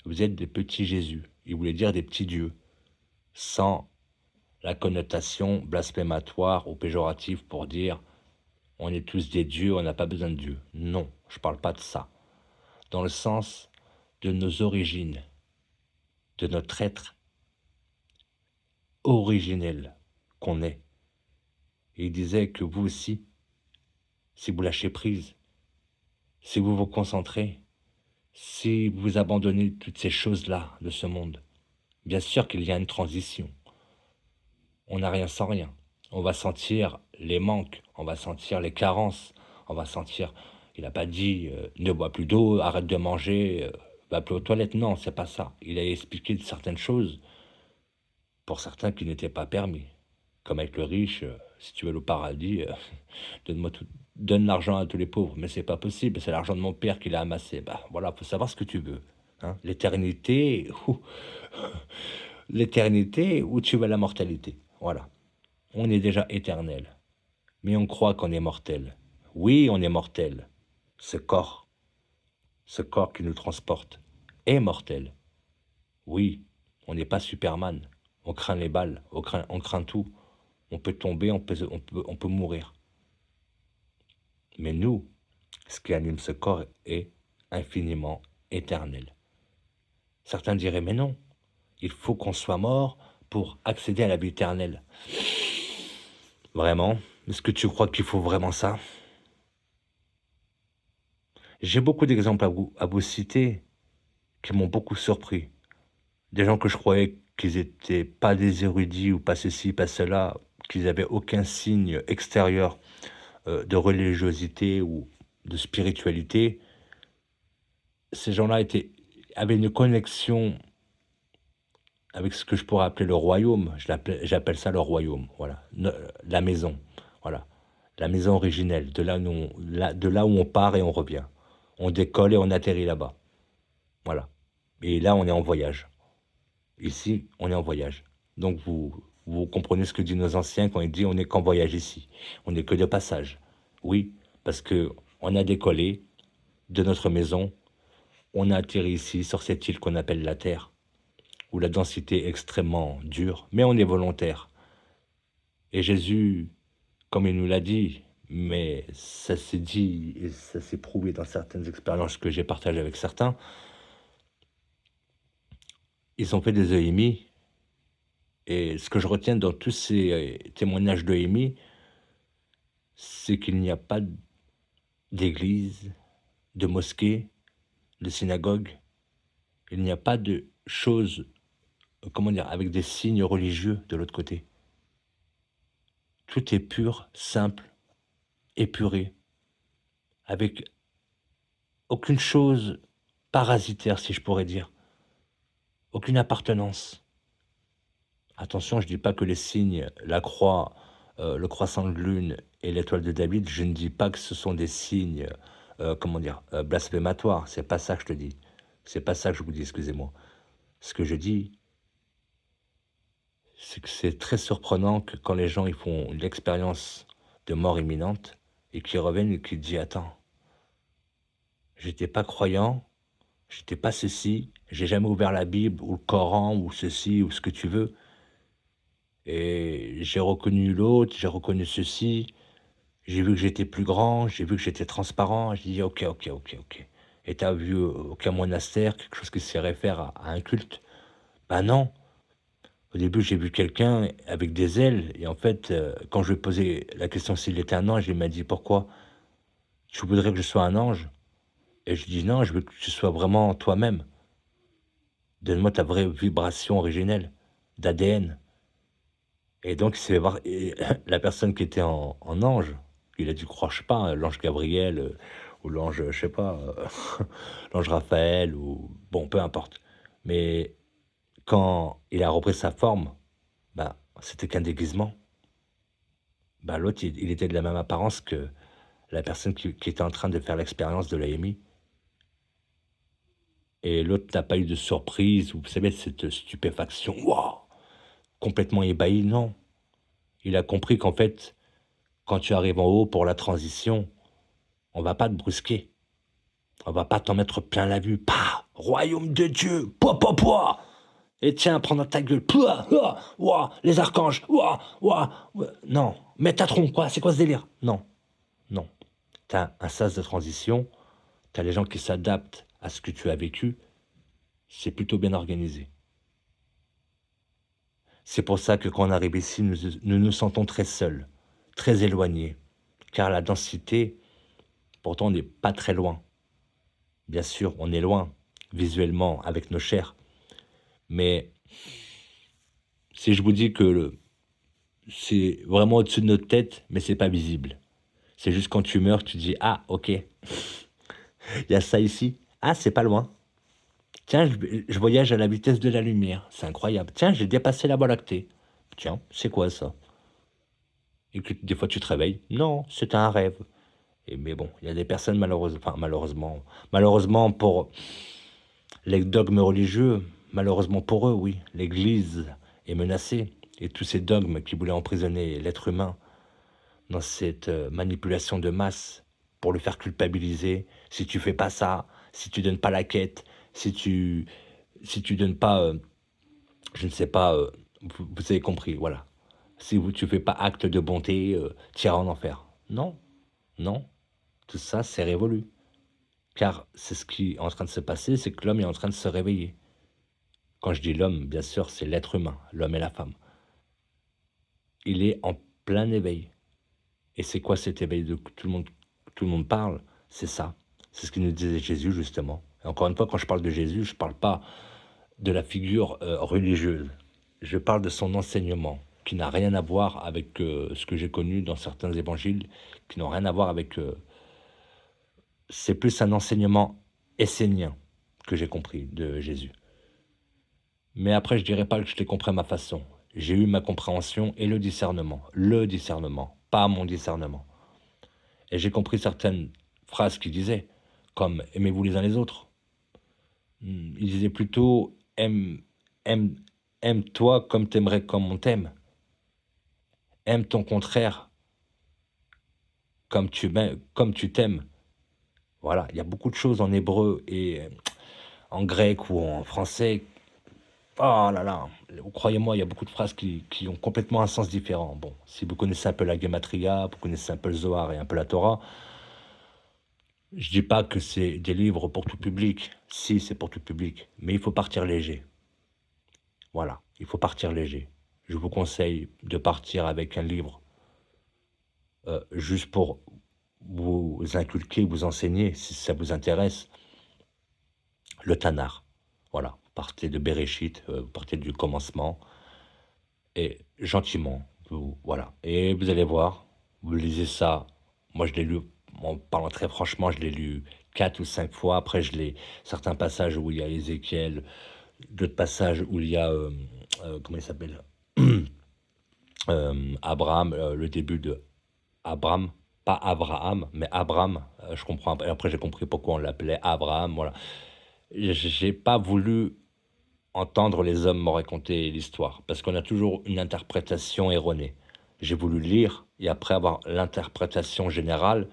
vous êtes des petits Jésus, il voulait dire des petits dieux, sans la connotation blasphématoire ou péjorative pour dire on est tous des dieux, on n'a pas besoin de Dieu. Non, je ne parle pas de ça. Dans le sens de nos origines, de notre être originel qu'on est. Et il disait que vous aussi, si vous lâchez prise, si vous vous concentrez, si vous abandonnez toutes ces choses-là de ce monde, bien sûr qu'il y a une transition. On n'a rien sans rien. On va sentir les manques, on va sentir les carences, on va sentir... Il n'a pas dit ne bois plus d'eau, arrête de manger, va plus aux toilettes. Non, c'est pas ça. Il a expliqué certaines choses pour certains qui n'étaient pas permis. Comme avec le riche, si tu veux le paradis, donne l'argent à tous les pauvres. Mais c'est pas possible, c'est l'argent de mon père qu'il a amassé. Bah voilà, faut savoir ce que tu veux. Hein. L'éternité ou tu veux la mortalité. Voilà. On est déjà éternel. Mais on croit qu'on est mortel. Oui, on est mortel. Ce corps qui nous transporte, est mortel. Oui, on n'est pas Superman. On craint les balles, on craint tout. On peut tomber, on peut mourir. Mais nous, Ce qui anime ce corps est infiniment éternel. Certains diraient, mais non, il faut qu'on soit mort pour accéder à la vie éternelle. Vraiment? Est-ce que tu crois qu'il faut vraiment ça? J'ai beaucoup d'exemples à vous citer qui m'ont beaucoup surpris. Des gens que je croyais qu'ils étaient pas des érudits ou pas ceci, pas cela, qu'ils avaient aucun signe extérieur de religiosité ou de spiritualité. Ces gens-là avaient une connexion avec ce que je pourrais appeler le royaume. J'appelle ça le royaume, voilà. La maison, voilà. La maison originelle, de là où on part et on revient. On décolle et on atterrit là-bas. Voilà. Et là, on est en voyage. Ici, on est en voyage. Donc, vous comprenez ce que disent nos anciens quand ils disent on n'est qu'en voyage ici. On n'est que de passage. Oui, parce que on a décollé de notre maison. On a atterri ici, sur cette île qu'on appelle la Terre, où la densité est extrêmement dure, mais on est volontaire. Et Jésus, comme il nous l'a dit, mais ça s'est dit et ça s'est prouvé dans certaines expériences que j'ai partagées avec certains, ils ont fait des EMI. Et ce que je retiens dans tous ces témoignages d'EMI, c'est qu'il n'y a pas d'église, de mosquée, de synagogue. Il n'y a pas de choses, comment dire, avec des signes religieux de l'autre côté. Tout est pur, simple, épuré, avec aucune chose parasitaire, si je pourrais dire, aucune appartenance. Attention, je ne dis pas que les signes, la croix, le croissant de lune et l'étoile de David, je ne dis pas que ce sont des signes, comment dire, blasphématoires. C'est pas ça que je te dis. C'est pas ça que je vous dis, excusez-moi. Ce que je dis, c'est que c'est très surprenant que quand les gens ils font l'expérience de mort imminente et qu'ils reviennent et qu'ils disent attends, j'étais pas croyant, j'étais pas ceci, j'ai jamais ouvert la Bible ou le Coran ou ceci ou ce que tu veux. Et j'ai reconnu l'autre, j'ai reconnu ceci, j'ai vu que j'étais plus grand, j'ai vu que j'étais transparent. J'ai dit ok, ok, ok, ok. Et t'as vu aucun monastère, quelque chose qui se réfère à un culte? Ben non. Au début, j'ai vu quelqu'un avec des ailes, et en fait, quand je lui ai posé la question s'il était un ange, il m'a dit pourquoi? Tu voudrais que je sois un ange? Et je dis non, je veux que tu sois vraiment toi-même. Donne-moi ta vraie vibration originelle, d'ADN. Et donc, il s'est fait voir, et la personne qui était en ange, il a dû croire, je sais pas, l'ange Gabriel, ou l'ange, je sais pas, l'ange Raphaël, ou bon, peu importe. Mais quand il a repris sa forme, bah, c'était qu'un déguisement. Bah, l'autre, il était de la même apparence que la personne qui était en train de faire l'expérience de l'AMI. Et l'autre n'a pas eu de surprise, ou vous savez, cette stupéfaction, waouh, complètement ébahi, non. Il a compris qu'en fait, quand tu arrives en haut pour la transition, on va pas te brusquer. On va pas t'en mettre plein la vue. Pas royaume de Dieu. Pouah, pouah, pouah. Et tiens, prends dans ta gueule. Pouah, ouah, ouah, les archanges. Ouah, ouah, ouah. Non. Mets ta tronc, quoi. C'est quoi ce délire? Non. Non. T'as un sas de transition. T'as les gens qui s'adaptent à ce que tu as vécu. C'est plutôt bien organisé. C'est pour ça que quand on arrive ici, nous nous sentons très seuls, très éloignés. Car la densité, pourtant, on n'est pas très loin. Bien sûr, on est loin, visuellement, avec nos chairs. Mais si je vous dis que c'est vraiment au-dessus de notre tête, mais c'est pas visible. C'est juste quand tu meurs, tu dis, ah, ok, il y a ça ici. Ah, c'est pas loin. Tiens, je voyage à la vitesse de la lumière. C'est incroyable. Tiens, j'ai dépassé la Voie lactée. Tiens, c'est quoi ça? Et que des fois tu te réveilles. Non, c'est un rêve. Mais bon, il y a des personnes malheureusement pour les dogmes religieux, malheureusement pour eux, oui, l'Église est menacée. Et tous ces dogmes qui voulaient emprisonner l'être humain dans cette manipulation de masse pour le faire culpabiliser. Si tu fais pas ça, si tu donnes pas la quête, si tu donnes pas, je ne sais pas, vous avez compris, voilà. Si tu fais pas acte de bonté, tu iras en enfer. Non, non. tout ça, c'est révolu. Car c'est ce qui est en train de se passer, c'est que l'homme est en train de se réveiller. Quand je dis l'homme, bien sûr, c'est l'être humain, l'homme et la femme. Il est en plein éveil. Et c'est quoi cet éveil de que tout le monde parle? C'est ça. C'est ce que nous disait Jésus, justement. Et encore une fois, quand je parle de Jésus, je ne parle pas de la figure religieuse. Je parle de son enseignement, qui n'a rien à voir avec ce que j'ai connu dans certains évangiles, qui n'ont rien à voir avec... c'est plus un enseignement essénien que j'ai compris de Jésus. Mais après, je dirais pas que je l'ai compris à ma façon. J'ai eu ma compréhension et le discernement, pas mon discernement. Et j'ai compris certaines phrases qu'il disait, comme aimez-vous les uns les autres. Il disait plutôt aime, aime-toi comme t'aimerais comme on t'aime. Aime ton contraire comme tu t'aimes. Voilà, il y a beaucoup de choses en hébreu et en grec ou en français. Oh là là, croyez-moi, il y a beaucoup de phrases qui ont complètement un sens différent. Bon, si vous connaissez un peu la Gematria, vous connaissez un peu le Zohar et un peu la Torah, je dis pas que c'est des livres pour tout public. Si, c'est pour tout public. Mais il faut partir léger. Voilà, il faut partir léger. Je vous conseille de partir avec un livre juste pour vous inculquer, vous enseigner, si ça vous intéresse, le Tanar. Voilà, vous partez de Bereshit, vous partez du commencement, et gentiment, voilà. Et vous allez voir, vous lisez ça, moi je l'ai lu, en parlant très franchement, je l'ai lu 4 ou 5 fois, après certains passages où il y a Ézéchiel, d'autres passages où il y a, comment il s'appelle Abraham, le début de Abraham, pas Abraham, mais Abraham, je comprends, après j'ai compris pourquoi on l'appelait Abraham, voilà. J'ai pas voulu entendre les hommes me raconter l'histoire, parce qu'on a toujours une interprétation erronée. J'ai voulu lire et après avoir l'interprétation générale,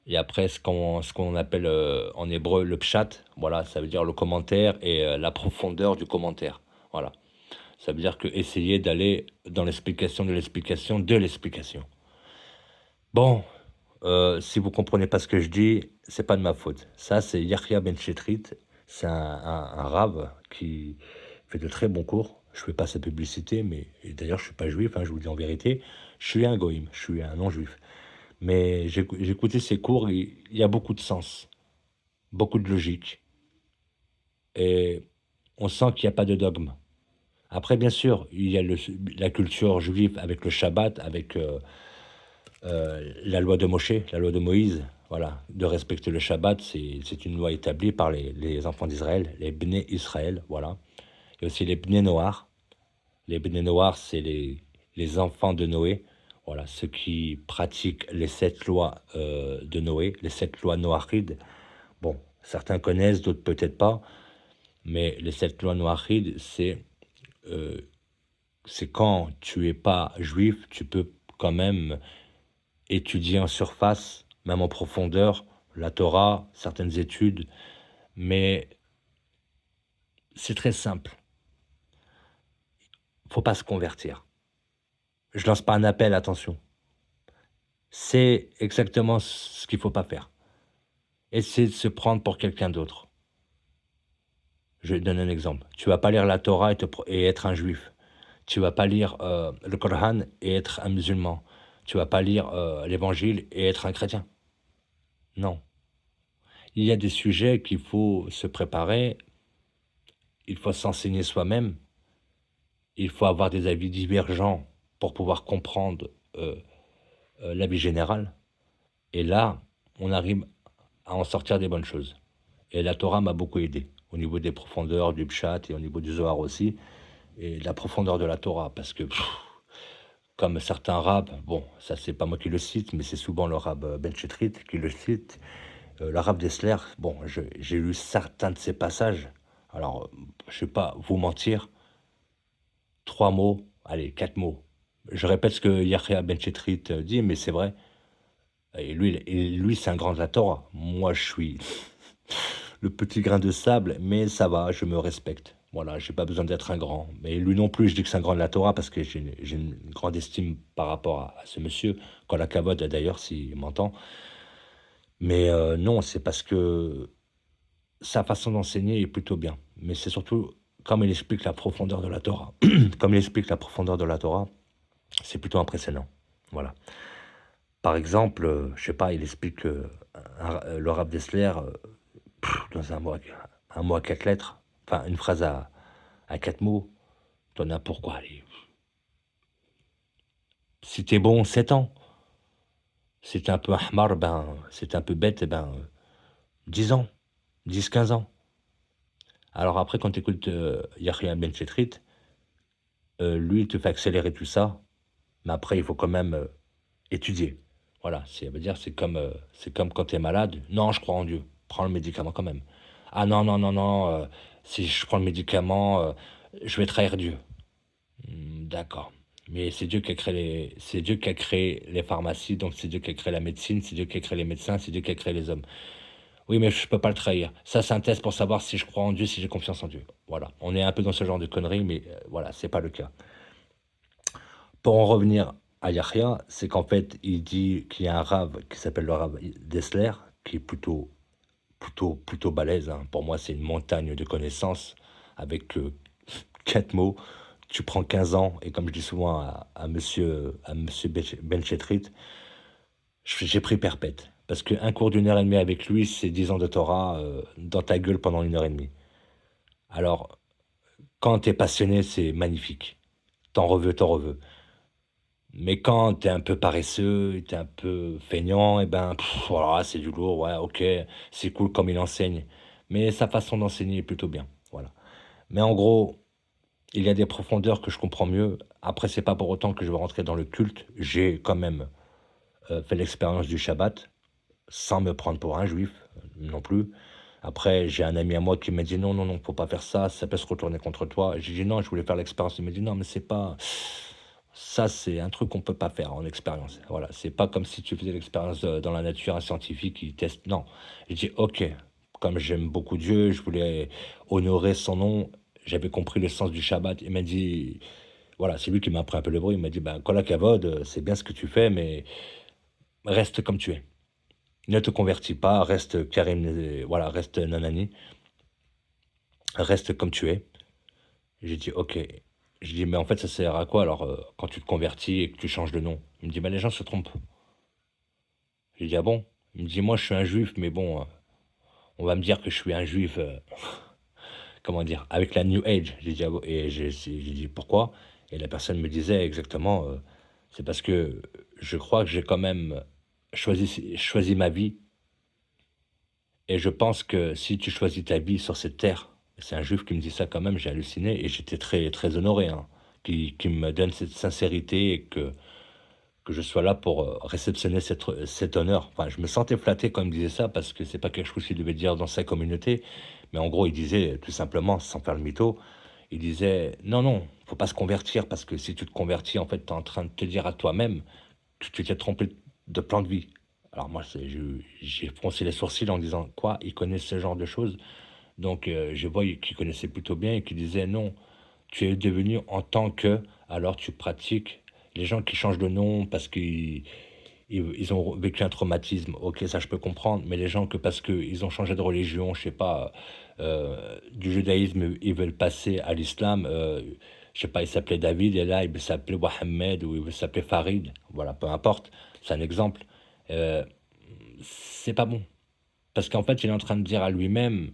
et après ce qu'on appelle en hébreu le pshat, voilà, ça veut dire le commentaire et la profondeur du commentaire. Voilà. Ça veut dire que essayer d'aller dans l'explication de l'explication de l'explication. Bon, si vous comprenez pas ce que je dis, c'est pas de ma faute. Ça, c'est Yahya Ben Chetrit, c'est un rave qui fait de très bons cours. Je fais pas sa publicité, mais et d'ailleurs, je suis pas juif, hein, je vous le dis en vérité. Je suis un goïm, je suis un non-juif. Mais j'ai écouté ses cours, il y a beaucoup de sens, beaucoup de logique. Et on sent qu'il n'y a pas de dogme. Après, bien sûr, il y a la culture juive avec le Shabbat, avec la loi de Moshe, la loi de Moïse, voilà, de respecter le Shabbat, c'est une loi établie par les enfants d'Israël, les Bnei Israël, voilà. Et aussi les Bnei Noar. Les Bnei Noar, c'est les enfants de Noé, voilà, ceux qui pratiquent les 7 lois de Noé, les 7 lois noachides. Bon, certains connaissent, d'autres peut-être pas, mais les 7 lois noachides, euh, c'est quand tu es pas juif, tu peux quand même étudier en surface, même en profondeur, la Torah, certaines études, mais c'est très simple. Faut pas se convertir. Je lance pas un appel, attention. C'est exactement ce qu'il faut pas faire. Essayer de se prendre pour quelqu'un d'autre. Je donne un exemple. Tu vas pas lire la Torah et être un juif. Tu vas pas lire le Coran et être un musulman. Tu vas pas lire l'Évangile et être un chrétien. Non. Il y a des sujets qu'il faut se préparer, il faut s'enseigner soi-même, il faut avoir des avis divergents pour pouvoir comprendre l'avis général. Et là, on arrive à en sortir des bonnes choses. Et la Torah m'a beaucoup aidé au niveau des profondeurs du Pshat et au niveau du Zohar aussi, et la profondeur de la Torah, parce que comme certains rabbes, bon, ça c'est pas moi qui le cite, mais c'est souvent le rabbin Ben Chetrit qui le cite, l'arabe d'Esler, bon, j'ai lu certains de ses passages. Alors, je ne vais pas vous mentir, 3 mots, allez, 4 mots. Je répète ce que Yahya Ben Chetrit dit, mais c'est vrai. Et lui c'est un grand de la Torah. Moi, je suis le petit grain de sable, mais ça va, je me respecte. Voilà, j'ai pas besoin d'être un grand. Mais lui non plus, je dis que c'est un grand de la Torah parce que j'ai une grande estime par rapport à ce monsieur. Quand la Kavod, d'ailleurs, s'il m'entend. Mais non, c'est parce que sa façon d'enseigner est plutôt bien. Mais c'est surtout comme il explique la profondeur de la Torah. Comme il explique la profondeur de la Torah, c'est plutôt impressionnant. Voilà. Par exemple, je sais pas, il explique le Rav Dessler, dans un mot à 4 lettres, enfin une phrase à 4 mots, t'en as pourquoi allez, si t'es bon, 7 ans. Si t'es un peu ahmar, ben, si t'es un peu bête, eh ben, 10 ans, 10 15 ans. Alors après, quand tu écoutes Yahya Ben Chetrit, lui, il te fait accélérer tout ça, mais après, il faut quand même étudier. Voilà, ça veut dire c'est comme quand tu es malade. Non, je crois en Dieu. Prends le médicament quand même. Ah non, non, non, non, si je prends le médicament, je vais trahir Dieu. D'accord. Mais c'est Dieu qui a créé c'est Dieu qui a créé les pharmacies, donc c'est Dieu qui a créé la médecine, c'est Dieu qui a créé les médecins, c'est Dieu qui a créé les hommes. Oui, mais je peux pas le trahir. Ça, c'est un test pour savoir si je crois en Dieu, si j'ai confiance en Dieu. Voilà. On est un peu dans ce genre de conneries, mais voilà, c'est pas le cas. Pour en revenir à Yahya, c'est qu'en fait, il dit qu'il y a un rave qui s'appelle le rave Dessler, qui est plutôt balèze, hein. Pour moi, c'est une montagne de connaissances avec 4 mots. Tu prends 15 ans, et comme je dis souvent à monsieur Benchetrit, j'ai pris perpète. Parce qu'un cours d'1 heure et demie avec lui, c'est 10 ans de Torah dans ta gueule pendant 1 heure et demie. Alors, quand t'es passionné, c'est magnifique. T'en reveux. Mais quand t'es un peu paresseux, t'es un peu feignant, et ben, voilà, c'est du lourd, ouais, ok, c'est cool comme il enseigne. Mais sa façon d'enseigner est plutôt bien, voilà. Mais en gros, il y a des profondeurs que je comprends mieux. Après, c'est pas pour autant que je veux rentrer dans le culte. J'ai quand même fait l'expérience du Shabbat, sans me prendre pour un juif, non plus. Après, j'ai un ami à moi qui m'a dit non, non, non, faut pas faire ça peut se retourner contre toi. J'ai dit non, je voulais faire l'expérience. Il m'a dit non, mais c'est pas. Ça, c'est un truc qu'on peut pas faire en expérience. Voilà, c'est pas comme si tu faisais l'expérience dans la nature, un scientifique qui teste. Non. J'ai dit ok, comme j'aime beaucoup Dieu, je voulais honorer son nom. J'avais compris le sens du Shabbat. Il m'a dit, voilà, c'est lui qui m'a appris un peu le bruit. Il m'a dit, ben, Kola Kavod, c'est bien ce que tu fais, mais reste comme tu es. Ne te convertis pas, reste Karim, voilà, reste Nanani, reste comme tu es. J'ai dit, ok. J'ai dit, mais en fait, ça sert à quoi alors quand tu te convertis et que tu changes de nom? Il me dit, bah les gens se trompent. J'ai dit, ah bon? Il me dit, moi je suis un juif, mais bon, on va me dire que je suis un juif, comment dire, avec la New Age. J'ai dit, ah bon? Et j'ai dit, pourquoi? Et la personne me disait exactement, c'est parce que je crois que j'ai quand même choisi ma vie. Et je pense que si tu choisis ta vie sur cette terre, c'est un juif qui me dit ça quand même, j'ai halluciné et j'étais très, très honoré, hein, qui me donne cette sincérité et que je sois là pour réceptionner cet honneur. Enfin, je me sentais flatté quand il me disait ça parce que c'est pas quelque chose qu'il devait dire dans sa communauté, mais en gros, il disait tout simplement, sans faire le mytho, il disait non, non, faut pas se convertir parce que si tu te convertis, en fait, tu es en train de te dire à toi-même que tu t'es trompé de plan de vie. Alors moi, j'ai froncé les sourcils en disant quoi, il connaît ce genre de choses. Donc je vois qu'il connaissait plutôt bien et qu'il disait non, tu es devenu en tant que, alors tu pratiques. Les gens qui changent de nom parce qu'ils ont vécu un traumatisme, ok, ça je peux comprendre, mais les gens que parce qu'ils ont changé de religion, je sais pas, du judaïsme, ils veulent passer à l'islam, je sais pas, il s'appelait David et là il s'appelait Mohamed ou il s'appelait Farid, voilà, peu importe, c'est un exemple. Euh, c'est pas bon. Parce qu'en fait, il est en train de dire à lui-même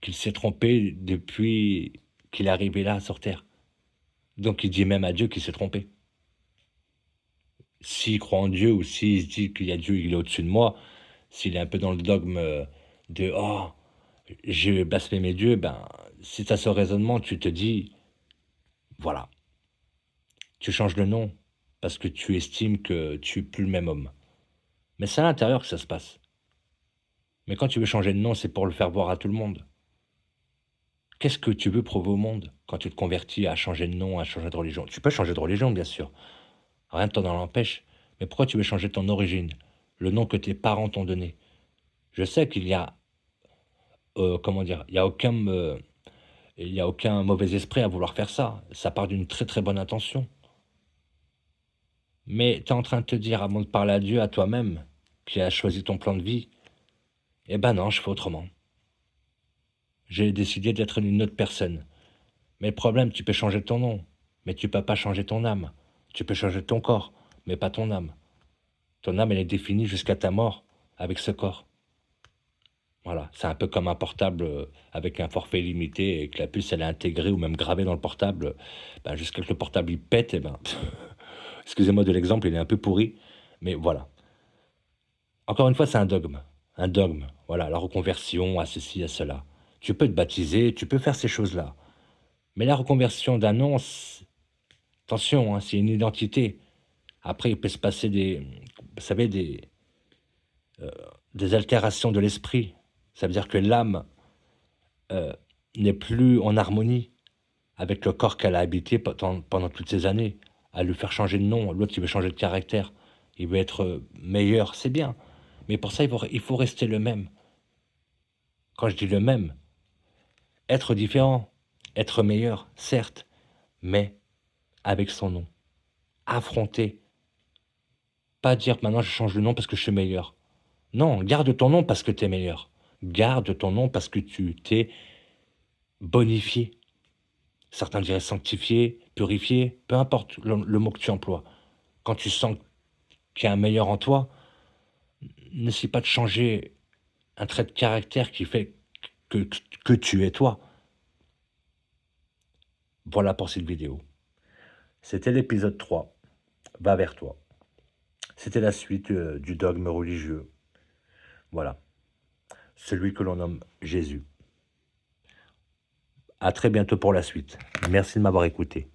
qu'il s'est trompé depuis qu'il est arrivé là sur Terre. Donc il dit même à Dieu qu'il s'est trompé. S'il croit en Dieu ou s'il se dit qu'il y a Dieu, il est au-dessus de moi, s'il est un peu dans le dogme de oh, j'ai blasphémé Dieu, ben, si tu as ce raisonnement, tu te dis voilà, tu changes le nom parce que tu estimes que tu es plus le même homme. Mais c'est à l'intérieur que ça se passe. Mais quand tu veux changer de nom, c'est pour le faire voir à tout le monde. Qu'est-ce que tu veux prouver au monde quand tu te convertis à changer de nom, à changer de religion? Tu peux changer de religion, bien sûr. Rien ne t'en empêche. Mais pourquoi tu veux changer ton origine? Le nom que tes parents t'ont donné. Je sais qu'il y a, comment dire, il y a aucun mauvais esprit à vouloir faire ça. Ça part d'une très très bonne intention. Mais tu es en train de te dire, avant de parler à Dieu, à toi-même, qui a choisi ton plan de vie. Eh ben non, je fais autrement. J'ai décidé d'être une autre personne. Mais le problème, tu peux changer ton nom, mais tu peux pas changer ton âme. Tu peux changer ton corps, mais pas ton âme. Ton âme, elle est définie jusqu'à ta mort avec ce corps. Voilà, c'est un peu comme un portable avec un forfait limité et que la puce, elle est intégrée ou même gravée dans le portable. Ben, jusqu'à ce que le portable, il pète, et ben, excusez-moi de l'exemple, il est un peu pourri, mais voilà. Encore une fois, c'est un dogme. Un dogme. Voilà, la reconversion à ceci, à cela. Tu peux te baptiser, tu peux faire ces choses-là. Mais la reconversion d'un nom, attention, hein, c'est une identité. Après, il peut se passer vous savez, des altérations de l'esprit. Ça veut dire que l'âme euh, n'est plus en harmonie avec le corps qu'elle a habité pendant toutes ces années. À lui faire changer de nom, l'autre, il veut changer de caractère. Il veut être meilleur, c'est bien. Mais pour ça, il faut rester le même. Quand je dis le même, être différent, être meilleur, certes, mais avec son nom. Affronter. Pas dire maintenant je change de nom parce que je suis meilleur. Non, garde ton nom parce que tu es meilleur. Garde ton nom parce que tu t'es bonifié. Certains diraient sanctifié, purifié, peu importe le mot que tu emploies. Quand tu sens qu'il y a un meilleur en toi, n'essaie pas de changer un trait de caractère qui fait que tu es toi. Voilà pour cette vidéo. C'était l'épisode 3. Va vers toi. C'était la suite du dogme religieux. Voilà. Celui que l'on nomme Jésus. À très bientôt pour la suite. Merci de m'avoir écouté.